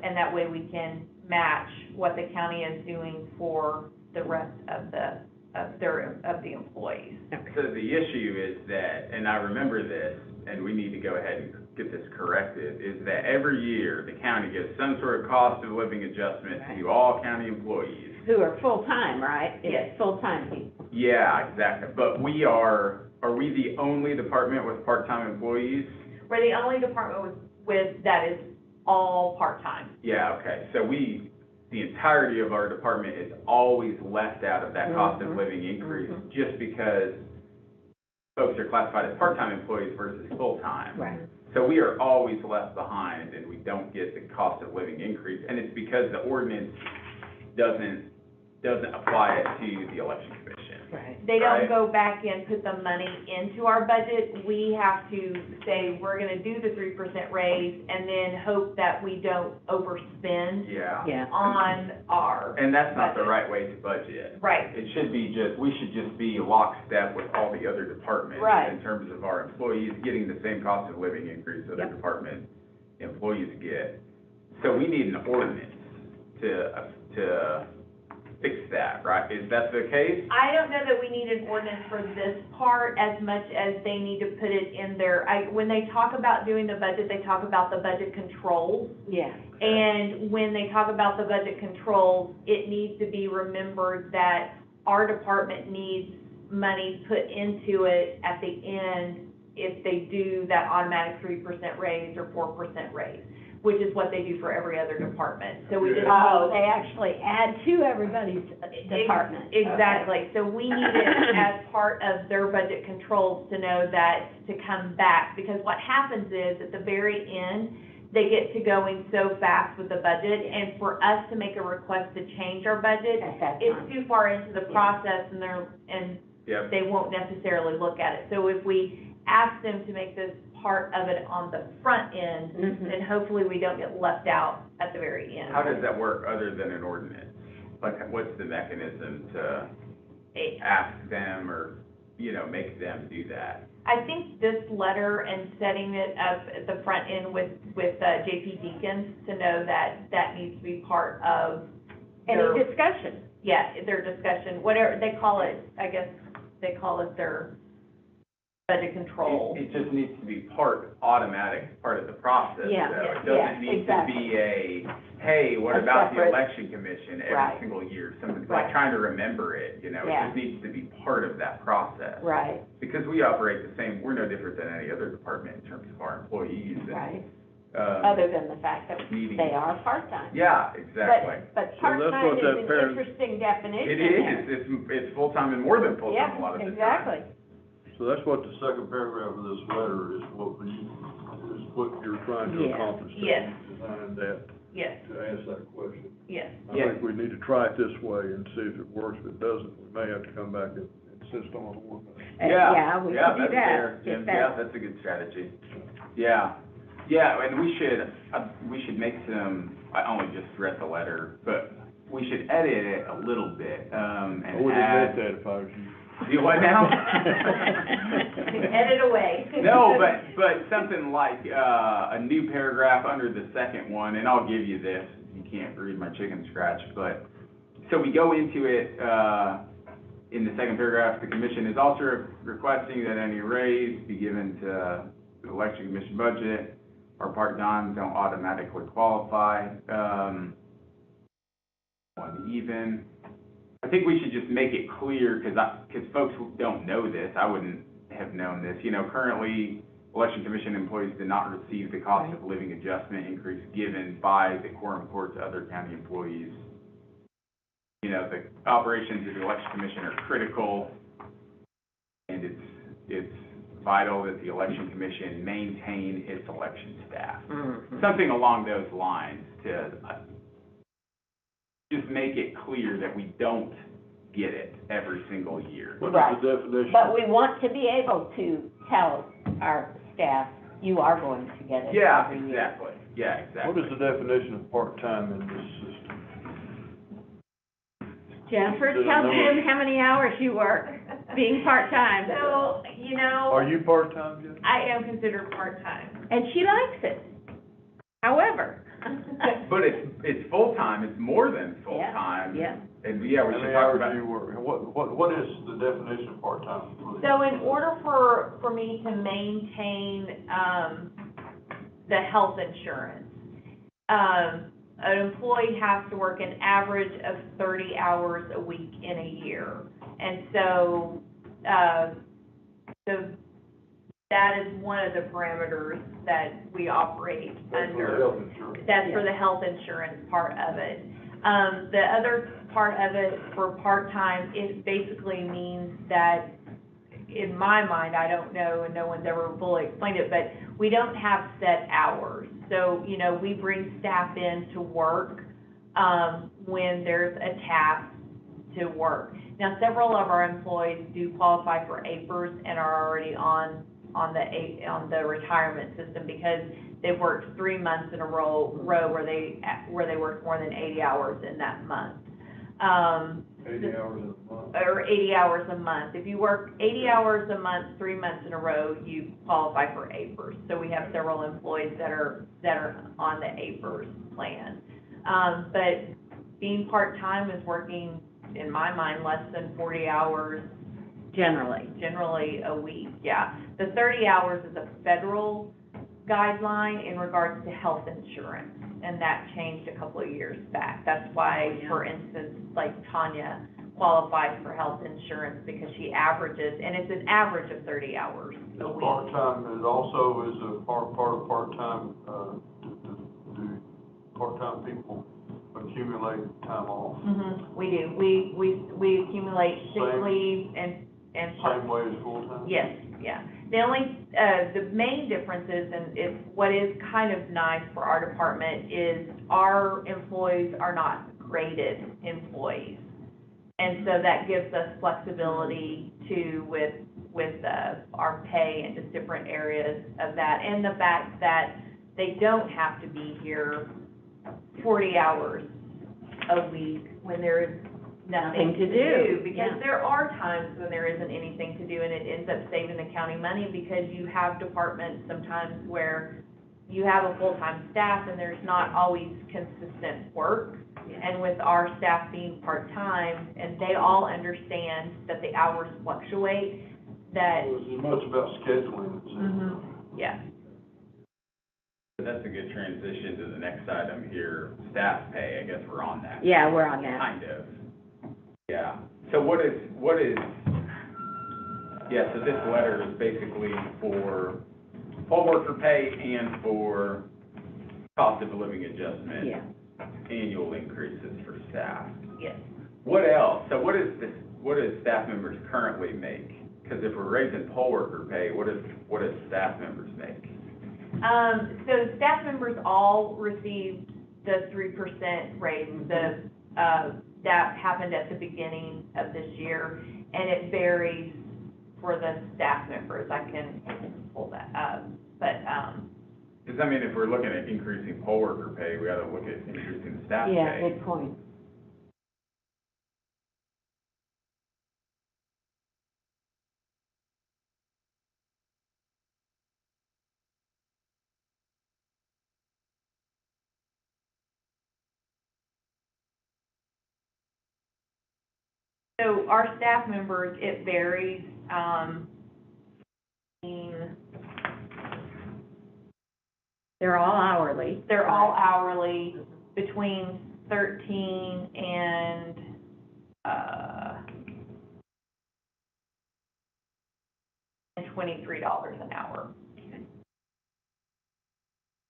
And that way we can match what the county is doing for the rest of the employees. So the issue is that, and I remember this, and we need to go ahead and get this corrected, is that every year, the county gives some sort of cost of living adjustment to all county employees. Who are full-time, right? Yes. It's full-time people. Yeah, exactly, but are we the only department with part-time employees? We're the only department with that is all part-time. Yeah, okay, so the entirety of our department is always left out of that cost of Mhm. living increase, Mhm. just because folks are classified as part-time employees versus full-time. Right. So we are always left behind and we don't get the cost of living increase, and it's because the ordinance doesn't apply it to the election commission. Right. They don't Right. go back and put the money into our budget. We have to say, we're gonna do the 3% raise and then hope that we don't overspend Yeah. Yeah. on our. And that's not the budget. right way to budget. Right, It should be we should just be lockstep with all the other departments. Right. In terms of our employees getting the same cost of living increase other Yep. department employees get. So we need an ordinance to fix that, right? Is that the case? I don't know that we need an ordinance for this part as much as they need to put it in their, when they talk about doing the budget, they talk about the budget controls. Yeah. And when they talk about the budget controls, it needs to be remembered that our department needs money put into it at the end if they do that automatic 3% raise or 4% raise, which is what they do for every other department. So we just. Oh, they actually add to everybody's department. Exactly, so we need it as part of their budget controls to know that, to come back, because what happens is, at the very end, they get to going so fast with the budget, and for us to make a request to change our budget, At that it's time. too far into the Yeah. process, and Yep. they won't necessarily look at it. So if we ask them to make this part of it on the front end, Mhm. then hopefully we don't get left out at the very end. How does that work other than an ordinance? Like, what's the mechanism to ask them or, make them do that? I think this letter and setting it up at the front end with JP Deacons to know that that needs to be part of their, Any discussion? their discussion, whatever they call it, I guess they call it their budget control. It just needs to be automatic part of the process, Yeah, though. It yeah, doesn't need to exactly. be hey, what A about the separate- election commission every Right. single year? Something Right. like trying to remember it, It Yeah. just needs to be part of that process. Right, Because we operate the same, we're no different than any other department in terms of our employees and, right. um, Other than the fact that needing. they are part-time. Yeah, exactly. But that's part-time what is that an parent- interesting definition It there. is, it's full-time and more than full-time a lot of the time. Yeah, exactly. So that's what the second paragraph of this letter is, what you're trying to Yeah. accomplish. that Yes. you designed that, Yes, to ask that question. yes. I think we need to try it this way and see if it works. If it doesn't, we may have to come back and insist on an ordinance. Yeah, we could do that's that. fair, If Jim. that- Yeah, that's a good strategy. Yeah, and we should make some, I only just read the letter, but we should edit it a little bit, and I would add. admit that if I was you. Do what now? Edit away. No, but something like, a new paragraph under the second one, and I'll give you this, you can't read my chicken scratch, but so we go into it, in the second paragraph, the commission is also requesting that any raise be given to the election commission budget, or part-time don't automatically qualify, even. I think we should just make it clear, because folks who don't know this, I wouldn't have known this, currently, election commission employees did not receive the cost of living adjustment increase given by the quorum court to other county employees. The operations of the election commission are critical, and it's vital that the election commission maintain its election staff. Mm-hmm. Something along those lines to just make it clear that we don't get it every single year. What Right. is the definition? But we want to be able to tell our staff, you are going to get it Yeah, every year. exactly. Yeah, exactly. What is the definition of part-time in this system? Jennifer, tell Jim how many hours you work, being part-time. So, Are you part-time yet? I am considered part-time. And she likes it. However. But it's full-time, it's more than full-time. Yeah. And yeah, we How should many talk hours about. do you work? What is the definition of part-time? So in order for me to maintain, the health insurance, an employee has to work an average of 30 hours a week in a year. And so, that is one of the parameters that we operate That's for the under. health insurance. That's for the health insurance part of it. The other part of it for part-time, it basically means that, in my mind, I don't know, and no one's ever fully explained it, but we don't have set hours. So, we bring staff in to work, when there's a task to work. Now, several of our employees do qualify for APRS and are already on the retirement system because they've worked 3 months in a row where they worked more than 80 hours in that month. 80 hours a month. Or 80 hours a month. If you work 80 hours a month, 3 months in a row, you qualify for APRS. So we have several employees that are on the APRS plan. But being part-time is working, in my mind, less than 40 hours generally a week, yeah. The 30 hours is a federal guideline in regards to health insurance, and that changed a couple of years back. That's why, for instance, like Tanya qualifies for health insurance because she averages, and it's an average of 30 hours a week. Part-time is also a part of part-time, do part-time people accumulate time off? Mm-hmm, we do. We accumulate sick Same- leave and Same way as full-time? Yes, yeah. The only, the main difference is, and it's what is kind of nice for our department, is our employees are not graded employees. And so that gives us flexibility too with our pay and just different areas of that. And the fact that they don't have to be here 40 hours a week when there is nothing to do. Because there are times when there isn't anything to do and it ends up saving the county money because you have departments sometimes where you have a full-time staff and there's not always consistent work. And with our staff being part-time, and they all understand that the hours fluctuate, that, Well, it's as much about scheduling as yeah. That's a good transition to the next item here, staff pay, I guess we're on that. Yeah, we're on that. Kind of. Yeah. So what is, yeah, so this letter is basically for poll worker pay and for cost of living adjustment. Yeah. Annual increases for staff. Yes. What else? So what does staff members currently make? Because if we're raising poll worker pay, what does staff members make? So staff members all received the 3% raise. That happened at the beginning of this year, and it varies for the staff members. I can pull that up, but, Because, I mean, if we're looking at increasing poll worker pay, we ought to look at increasing staff pay. Yeah, good point. So our staff members, it varies, They're all hourly. they're all hourly, between 13 and, and $23 an hour.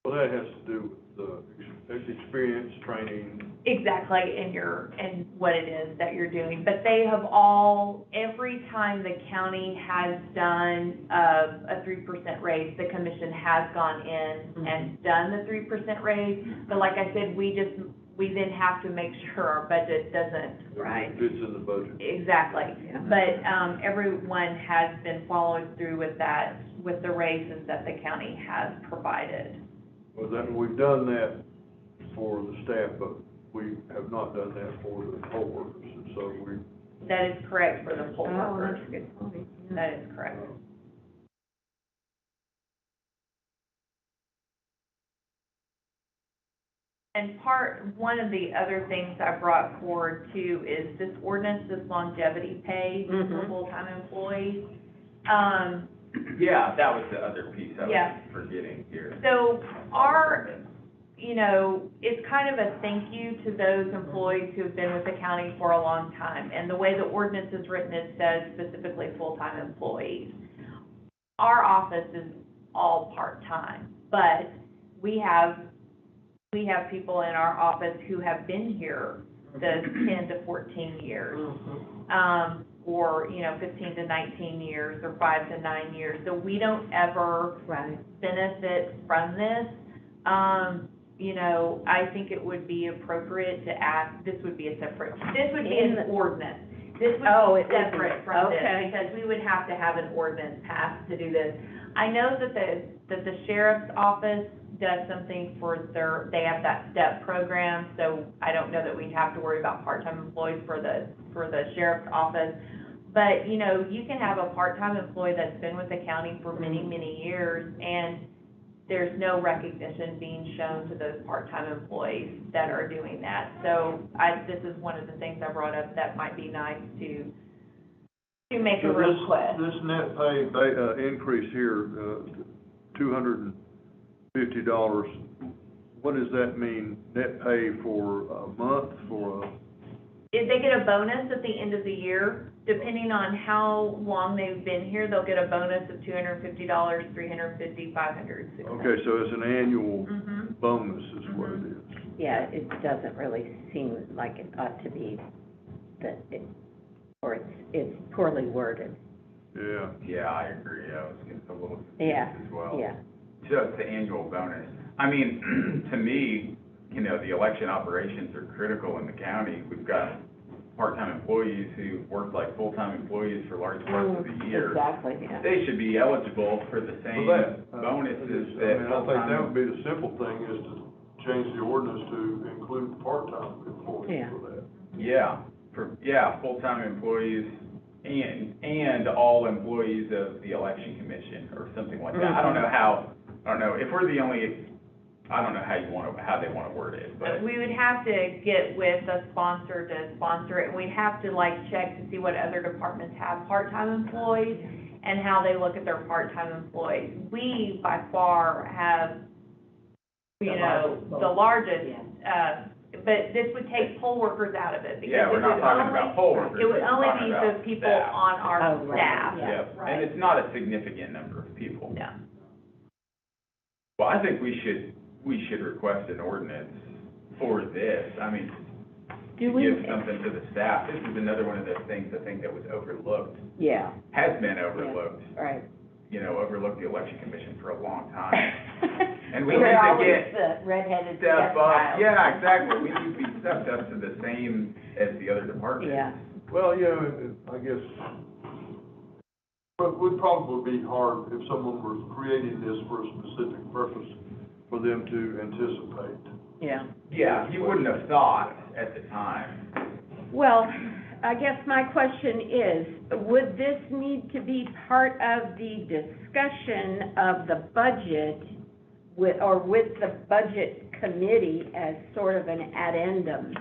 Well, that has to do with the experience, training. Exactly, and what it is that you're doing. But they have all, every time the county has done a 3% raise, the commission has gone in and done the 3% raise. But like I said, we then have to make sure our budget doesn't. Right. Fits in the budget. Exactly. Yeah. But, everyone has been following through with that, with the raises that the county has provided. Well, we've done that for the staff, but we have not done that for the poll workers, and so we. That is correct for the poll Oh, workers. that's a good point. Yeah. That is correct. And one of the other things I brought forward too is this ordinance, this longevity pay for Mhm. full-time employees. Yeah, that was the other piece I Yeah. was forgetting here. So it's kind of a thank you to those employees who have been with the county for a long time. And the way the ordinance is written, it says specifically full-time employees. Our office is all part-time, but we have people in our office who have been here the 10 to 14 years. Or, 15 to 19 years, or 5 to 9 years. So we don't ever Right. benefit from this. I think it would be appropriate to ask, this would be an ordinance. This Oh, would it be would be. separate from this, Okay. because we would have to have an ordinance passed to do this. I know that the sheriff's office does something they have that STEP program, so I don't know that we'd have to worry about part-time employees for the sheriff's office. But, you can have a part-time employee that's been with the county for many, many years, and there's no recognition being shown to those part-time employees that are doing that. So this is one of the things I brought up that might be nice to make a So request. this net pay, increase here, $250, what does that mean? Net pay for a month, If they get a bonus at the end of the year, depending on how long they've been here, they'll get a bonus of $250, $350, $500, $600. okay, so it's an annual Mhm. bonus is what it is. Yeah, it doesn't really seem like it ought to be or it's poorly worded. Yeah. Yeah, I agree, I was getting a little Yeah, confused as well. yeah. So it's the annual bonus. I mean, to me, the election operations are critical in the county. We've got part-time employees who work like full-time employees for large parts of the year. Exactly, yeah. They should be eligible for the same Well, that, bonuses I that mean, I think that full-time. would be the simple thing, is to change the ordinance to include part-time employees Yeah. for that. Yeah, full-time employees and all employees of the election commission or something like that. I don't know, if we're the only, I don't know how they wanna word it, but. We would have to get with a sponsor to sponsor it, and we'd have to check to see what other departments have part-time employees and how they look at their part-time employees. We, by far, have, the largest, but this would take poll workers out of it, because Yeah, we're not talking about poll workers. it would we're only talking be about the people staff. on our Oh, right, staff. yeah. Yep, Right. and it's not a significant number of people. No. Well, I think we should request an ordinance for this. I mean, Do to we? give something to the staff. This is another one of those things I think that was overlooked, Yeah, has been overlooked. right. Overlooked the election commission for a long time. And we We're need to always get the redheaded step up. stepchild. Yeah, exactly. We need to be stepped up to the same as the other departments. Yeah. Well, I guess, but it would probably be hard if someone was creating this for a specific purpose for them to anticipate. Yeah. Yeah, you wouldn't have thought at the time. Well, I guess my question is, would this need to be part of the discussion of the budget with the budget committee as sort of an addendum?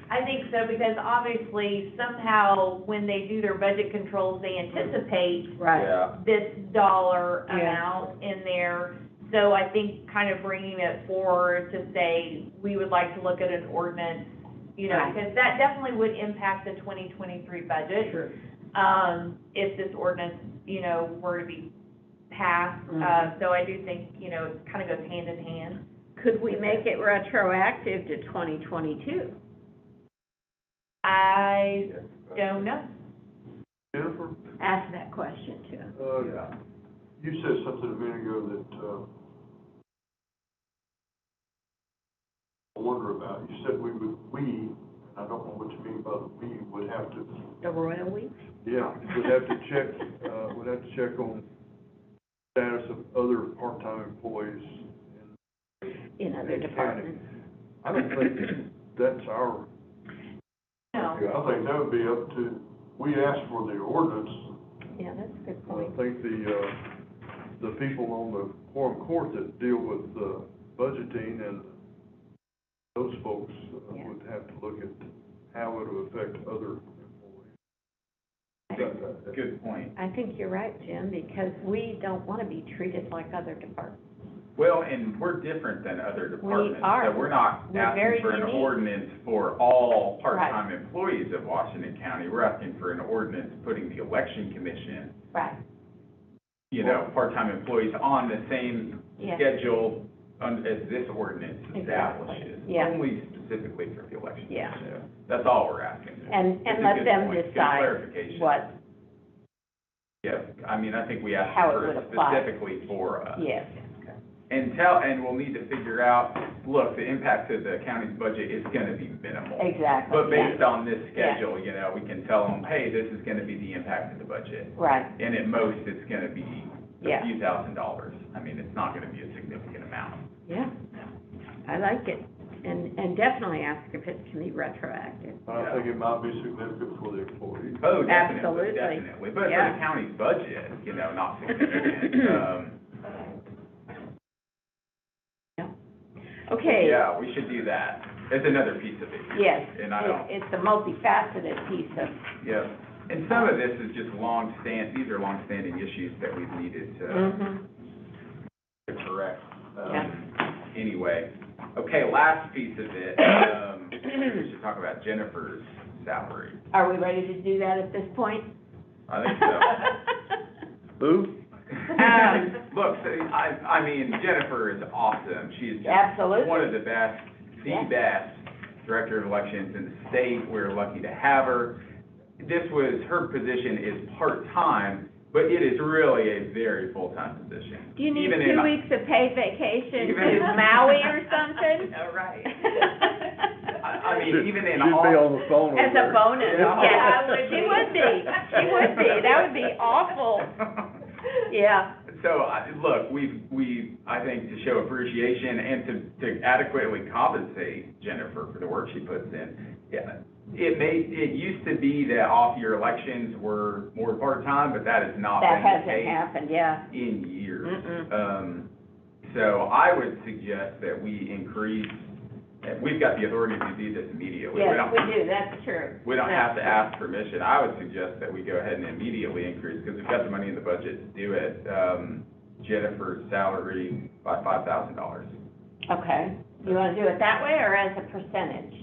I think so, because obviously somehow when they do their budget controls, they anticipate Right. Yeah. this dollar Yeah. amount in there. So I think kind of bringing it forward to say, we would like to look at an ordinance, you know, Right. because that definitely would impact the 2023 budget. Sure. If this ordinance, you know, were to be passed. Mhm. So I do think, you know, it kind of goes hand in hand. Could we make it retroactive to 2022? I don't know. Jennifer, Ask that question to him. Yeah. you said something a minute ago that, I wonder about. You said I don't know what you mean by the we, would have to, The royal we? yeah, would have to check on status of other part-time employees In other departments. I don't think that's our, No. I think that would be up to, we asked for the ordinance. Yeah, that's a good I point. think the people on the quorum court that deal with, budgeting and those folks Yeah. would have to look at how it would affect other employees. Good point. I think you're right, Jim, because we don't want to be treated like other departments. Well, and we're different than other departments. are. So we're not We're very asking for an unique. ordinance for all part-time employees of Washington County. We're asking for an ordinance putting the election commission, Right. you know, part-time employees on the same Yeah. schedule as this ordinance Exactly. establishes. Yeah. Only specifically for the election Yeah. commission. That's all we're asking. And It's a let good them point. Good decide clarification. what, Yeah, I mean, I think we asked How it for would it apply. specifically for us. yes. And we'll need to figure out, look, the impact to the county's budget is gonna be minimal. Exactly. But based yeah. on this schedule, you know, we can tell them, hey, this is gonna be the impact of the budget. Right, And at most, it's gonna be a Yeah. few $1,000s. I mean, it's not gonna be a significant amount. yeah. I like it. And definitely ask if it can be retroactive. I think it might be significant for the employees. Oh, definitely, Absolutely. definitely. But for Yeah. the county's budget, you know, not significant. Okay. Yeah, we should do that. It's another piece of it. Yes, And I don't. it's a multifaceted piece of, Yep, and some of this is just these are long-standing issues that we've needed to correct, anyway. Okay, last piece of it, we should talk about Jennifer's salary. Are we ready to do that at this point? I think so. Who? Look, I mean, Jennifer is awesome. She's just Absolutely. one of the best, Yeah. best director of elections in the state. We're lucky to have her. Her position is part-time, but it is really a very full-time position. Do you need Even in 2 a- weeks of paid vacation Even- to Maui or something? No, right. I mean, even in She'd all. be on the phone As over there. a bonus, Yeah. yeah, she would be, that would be awful, yeah. So, look, I think to show appreciation and to adequately compensate Jennifer for the work she puts in, yeah, it used to be that off-year elections were more part-time, but that has not That been the hasn't case happened, yeah. in years. Mm-mm. So I would suggest that we increase, we've got the authority to do this immediately. Yes, don't- we do, that's true. We don't That's have to true. ask permission. I would suggest that we go ahead and immediately increase, because we've got the money in the budget to do it, Jennifer's salary by $5,000. Okay, you wanna do it that way or as a percentage?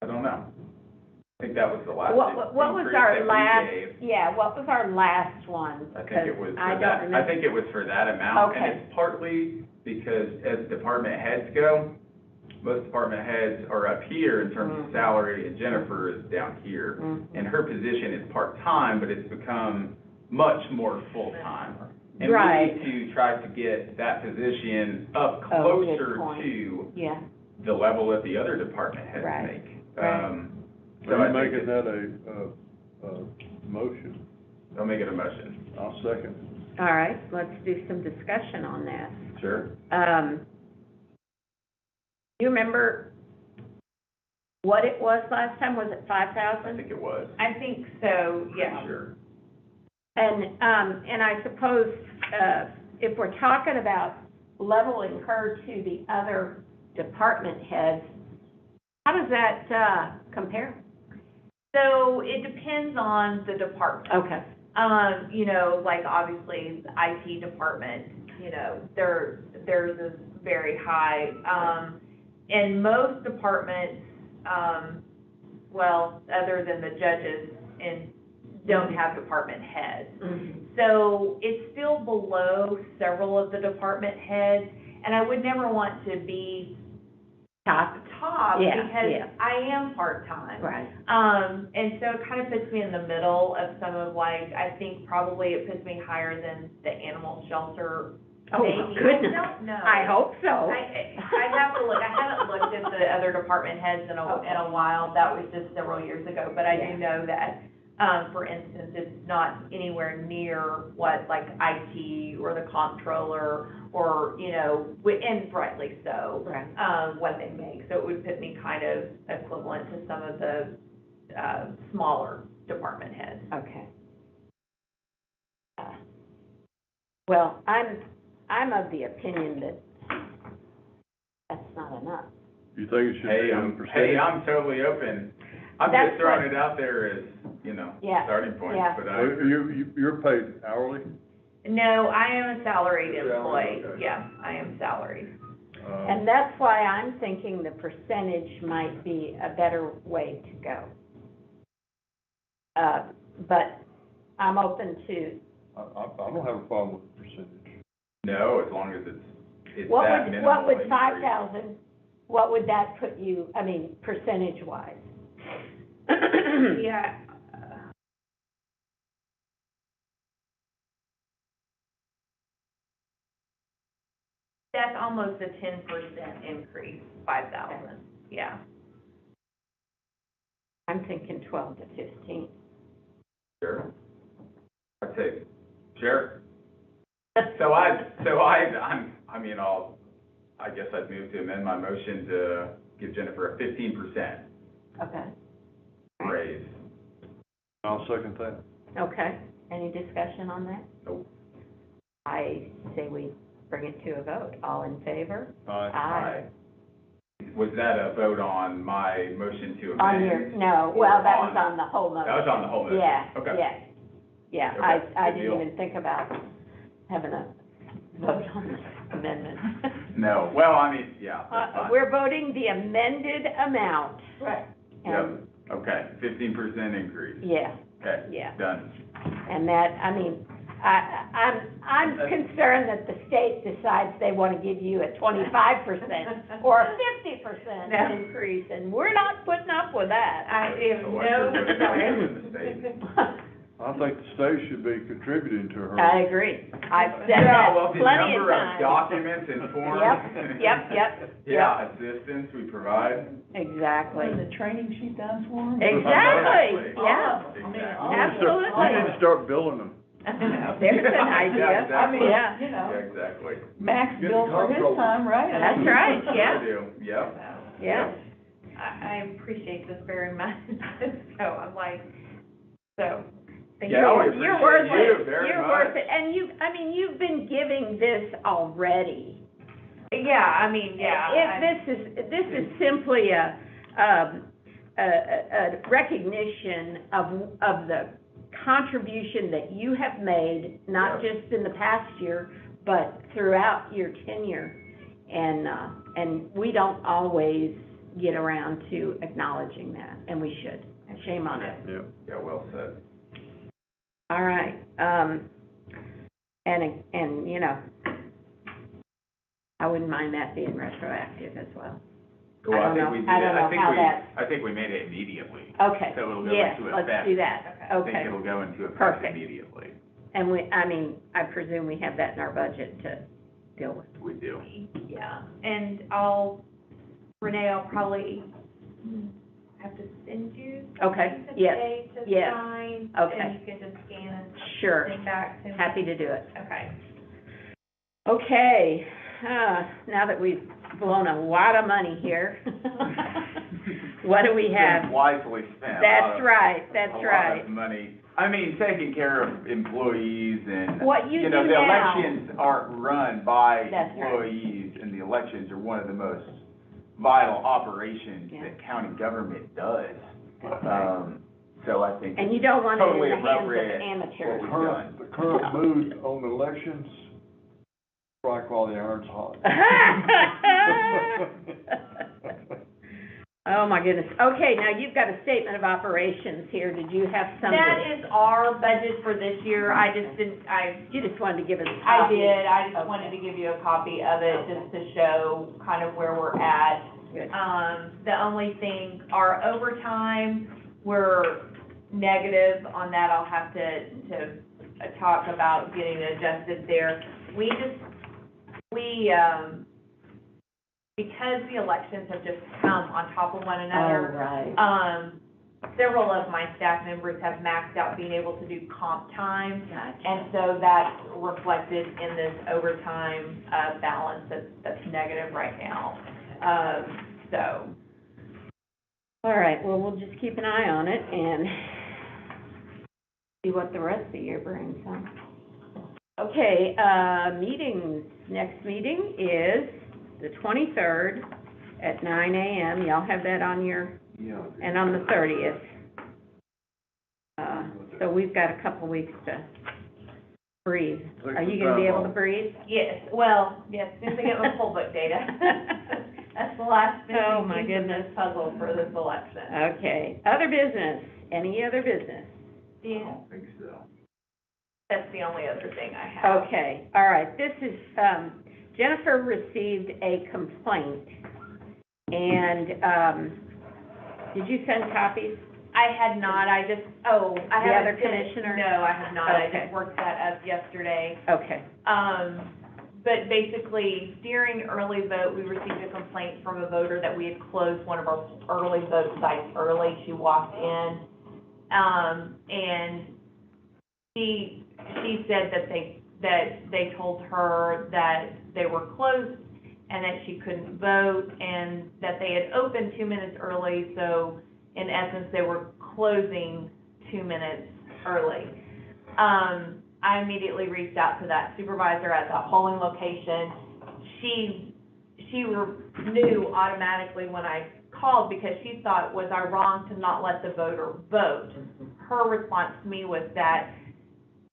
I don't know. I think that was the last What was increase our that we last, gave. yeah, what was our last one? I think it was Because for I don't that, I remember. think it was for that amount. Okay. And it's partly because as department heads go, most department heads are up here in terms of Mhm. salary, and Jennifer is down here. Mhm. And her position is part-time, but it's become much more full-time. And Right. we need to try to get that position up Oh, good closer point. to Yeah, the level that the other department heads Right. make. Right. So Are I you think making that a motion? I'll make it a motion. I'll second. all right, let's do some discussion on that. Sure. You remember what it was last time? Was it I 5,000? think it was. I think so, Pretty yeah. Sure. And I suppose, if we're talking about leveling her to the other department heads, How does that, compare? So it depends on the department. Okay. You know, like obviously the IT department, you know, theirs is very high. In most departments, well, other than the judges, and don't have department heads. Mm-hmm. So it's still below several of the department heads, and I would never want to be Top. Yeah, because yeah. I am part-time. Right. And so it kind of puts me in the middle of some of like, I think probably it puts me higher than the animal shelter. Oh, maybe. goodness. I don't know. I hope so. I have to look, I haven't looked at the other department heads in a while, that was just several years ago, but I do know that, for instance, it's not anywhere near what like IT or the comptroller or, you know, and rightly so, Right. what they make, so it would put me kind of equivalent to some of the, smaller department heads. Okay. Well, I'm of the opinion that that's not enough. You think it should be a percentage? Hey, I'm totally open. I'm That's just throwing what- it out there as, you know, Yeah, starting point, yeah. but Well, you're paid hourly? No, I am a salaried Salary, employee, okay. yeah, I am salaried. And that's why I'm thinking the percentage might be a better way to go. But I'm open to, I don't have a problem with the percentage. no, as long as it's what that would, minimal what would increase. 5,000, what would that put you, I mean, percentage-wise? Yeah. That's almost a 10% increase, 5,000, yeah. I'm thinking 12 to 15. Sure. I'd say, sure. So I guess I'd move to amend my motion to give Jennifer a 15% Okay. raise. I'll second that. Okay, any discussion on that? Nope. I say we bring it to a vote. All in favor? Aye. Was that a vote on my motion to amend? On your, no, well, that was on the whole motion. That was on the whole motion? Yeah, Okay. yeah. Yeah, Okay, I good didn't deal. even think about having a vote on the amendment. No, well, I mean, yeah, that's fine. We're voting the amended amount. Right. And, Yep, okay, 15% increase. yeah, Okay, yeah. done. And that, I mean, I'm concerned that the state decides they want to give you a 25% or a 50% No. increase, and we're not putting up with that. I have I wonder no what's going on in the state. I think the state should be contributing to her. I agree. I've said Yeah, that well, the plenty of number of times. documents and forms. Yep. Yeah, assistance we provide. Exactly. The training she does for them? Exactly, Exactly. yeah. Exactly. Absolutely. You need to start billing them. There's an idea. Yeah, exactly. I mean, Yeah. you Yeah, know, exactly. Max Get billed for his control. time, right? That's right, I yeah, do, yep. yeah. I appreciate this very much, so I'm like, so, thank Yeah, you. we appreciate You're worth you it, very you're much. worth it, and you've been giving this already. Yeah, I mean, yeah. This is simply a recognition of the contribution that you have made, not Yeah. just in the past year, but throughout your tenure. And we don't always get around to acknowledging that, and we should. Shame on us. Yeah. Yeah, well said. All right, and, you know, I wouldn't mind that being retroactive as well. Well, I don't think know- we did I it. don't know how that- I think we made it immediately. Okay, So it'll go yes, into let's effect. do that, I think okay. it'll go into effect Perfect. immediately. And I presume we have that in our budget to deal with. We do. Yeah, and Renee, I'll probably have to send you Okay, something yes, today to yes, sign. okay. And you can just scan and Sure, send back to me. happy to do it. Okay. Okay, now that we've blown a lot of money here, what do we have? Been wisely spent. That's right, A that's lot right. of money. I mean, taking care of employees and, What you know, do the now- elections aren't run by That's right. employees, and the elections are one of the most vital operations Yeah. that county government does. So I think And it's you don't want it in totally the hands of appropriate amateurs. what we've done. The current mood on elections, strike while the iron's hot. Oh, my goodness. Okay, now you've got a statement of operations here. Did you have something? That is our budget for this year. I just didn't, You just wanted to give us a I copy? did, I just Okay. wanted to give you a copy of it, just to show kind of where we're at. Good. The only thing, our overtime, we're negative on that. I'll have to talk about getting it adjusted there. Because the elections have just come on top of one another. Oh, right. Several of my staff members have maxed out being able to do comp time. Gotcha. And so that's reflected in this overtime, balance that's negative right now. So, All right, well, we'll just keep an eye on it and see what the rest of the year brings, huh? Okay, meetings. Next meeting is the 23rd at 9 a.m. Y'all have that on your, Yeah. and on the 30th. So we've got a couple weeks to breathe. Are you gonna be able to breathe? yes, as soon as I get my poll book data. That's the last Oh, missing my piece of goodness. this puzzle for this election. Okay, other business, any other business? I don't think so. That's the only other thing I have. Okay, all right, this is, Jennifer received a complaint, and, did you send copies? I had not, I just, I The haven't other sent- commissioner? No, I have not, I Okay. just worked that up yesterday. Okay, But basically, during early vote, we received a complaint from a voter that we had closed one of our early vote sites early. She walked in, and she said that they told her that they were closed and that she couldn't vote, and that they had opened 2 minutes early, so in essence, they were closing 2 minutes early. I immediately reached out to that supervisor at that polling location. She knew automatically when I called, because she thought, was I wrong to not let the voter vote? Her response to me was that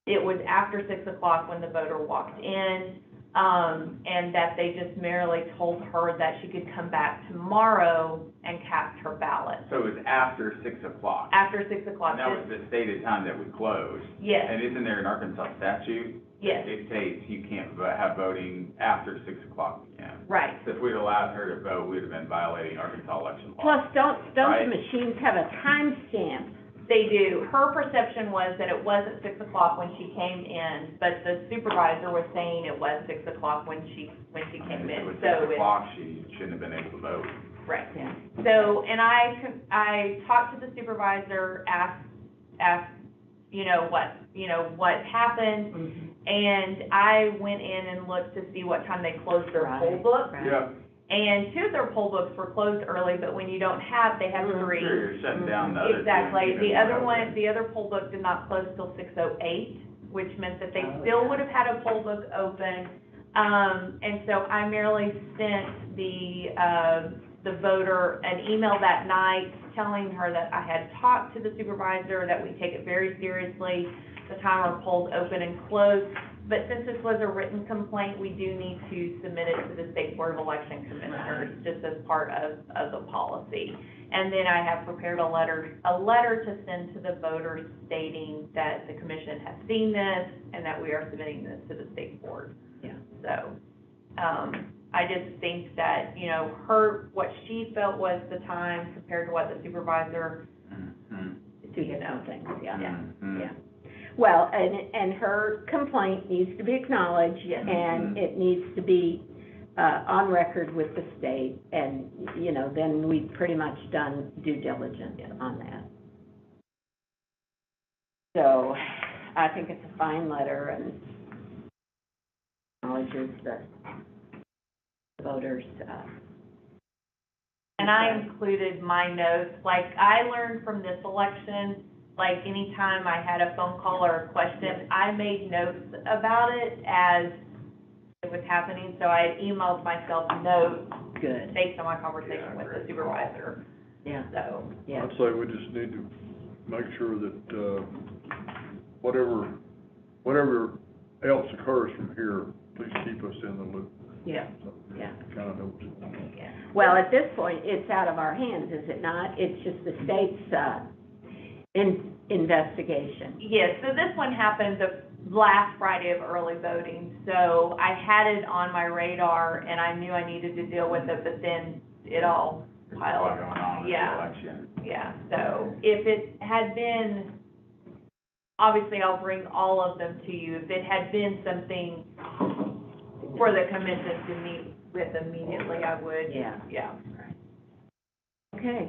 it was after 6 o'clock when the voter walked in, and that they just merely told her that she could come back tomorrow and cast her ballot. So it was after 6 o'clock. After 6 o'clock. And that was the stated time that we closed. Yes, And isn't there an Arkansas statute? yes, That dictates you can't have voting after 6 o'clock p.m. right. So if we'd allowed her to vote, we'd have been violating Arkansas election law. plus, don't Right. the machines have a timestamp? They do. Her perception was that it wasn't 6 o'clock when she came in, but the supervisor was saying it was 6 o'clock when she came If it in, was so 6 it's, o'clock, she shouldn't have been able to vote. right. Yeah. So, and I talked to the supervisor, asked, what happened, and I went in and looked to see what time they closed their poll Right, book. right. Yeah. And 2 of their poll books were closed early, but when you don't have, they have 3. Sure, you're shutting down the other two. Exactly. even The more other one, open. the other poll book did not close till 6:08, which meant that they Oh, still yeah. would have had a poll book open. And so I merely sent the voter an email that night telling her that I had talked to the supervisor, that we take it very seriously, the time our polls open and close. But since this was a written complaint, we do need to submit it to the State Board of Election Commissioners, just as part of the policy. And then I have prepared a letter to send to the voters stating that the commission has seen this and that we are submitting this to the state board. Yeah. So, I just think that, what she felt was the time compared to what the supervisor, Mhm. Two different things, yeah. Mhm. Yeah. Well, and her complaint needs to be acknowledged, Yes. and it needs to be, on record with the state, and, then we've pretty much done due diligence on that. So, I think it's a fine letter, and acknowledges the voters, and I included my notes, like, I learned from this election, like, anytime I had a phone call or a question, I made notes about it as was happening, so I had emailed myself notes Good, based on my conversation with the great. supervisor, yeah, so. yeah. I'd say we just need to make sure that, whatever else occurs from here, please keep us in the loop. Yeah, yeah. Kind of knows. Yeah. Well, at this point, it's out of our hands, is it not? It's just the state's, investigation. Yes, so this one happened the last Friday of early voting, so I had it on my radar, and I knew I needed to deal with it, but then it all There's a lot piled. going on with the Yeah. election. Yeah, so if it had been, obviously I'll bring all of them to you, if it had been something for the commission to meet with immediately, I would. Yeah. Yeah. Okay,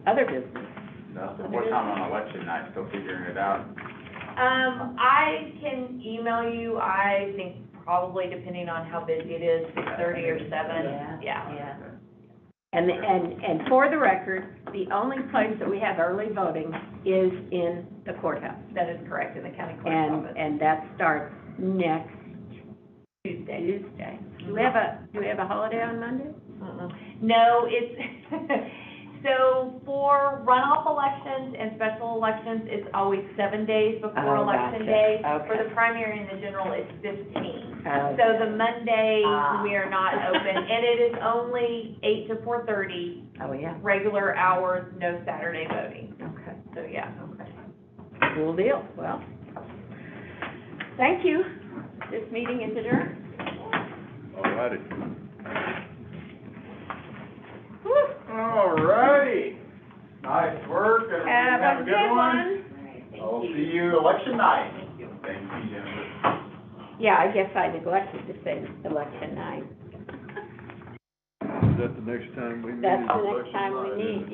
other business. What time on election night, still figuring it out? I can email you, I think probably depending on how busy it is, 6:30 or 7. Yeah. Yeah. And for the record, the only place that we have early voting is in the courthouse. That is correct, in the county clerk's And, office. and that starts next Tuesday. Tuesday. Do we have a holiday on Monday? No, it's, so for runoff elections and special elections, it's always 7 days before Oh, election gotcha. day. Okay. For the primary and the general, it's 15. Okay. So the Mondays, Ah. we are not open, and it is only 8 to 4:30, Oh, yeah, regular hours, no Saturday voting. okay. So, yeah. Cool deal. Well, thank you. This meeting is adjourned. All righty. All righty. Nice work, everybody Have a good one. I'll see you election night. Thank you, Jennifer. Yeah, I guess I neglected to say election night. Is that the next time we meet? That's is the next election time we night, isn't meet, it?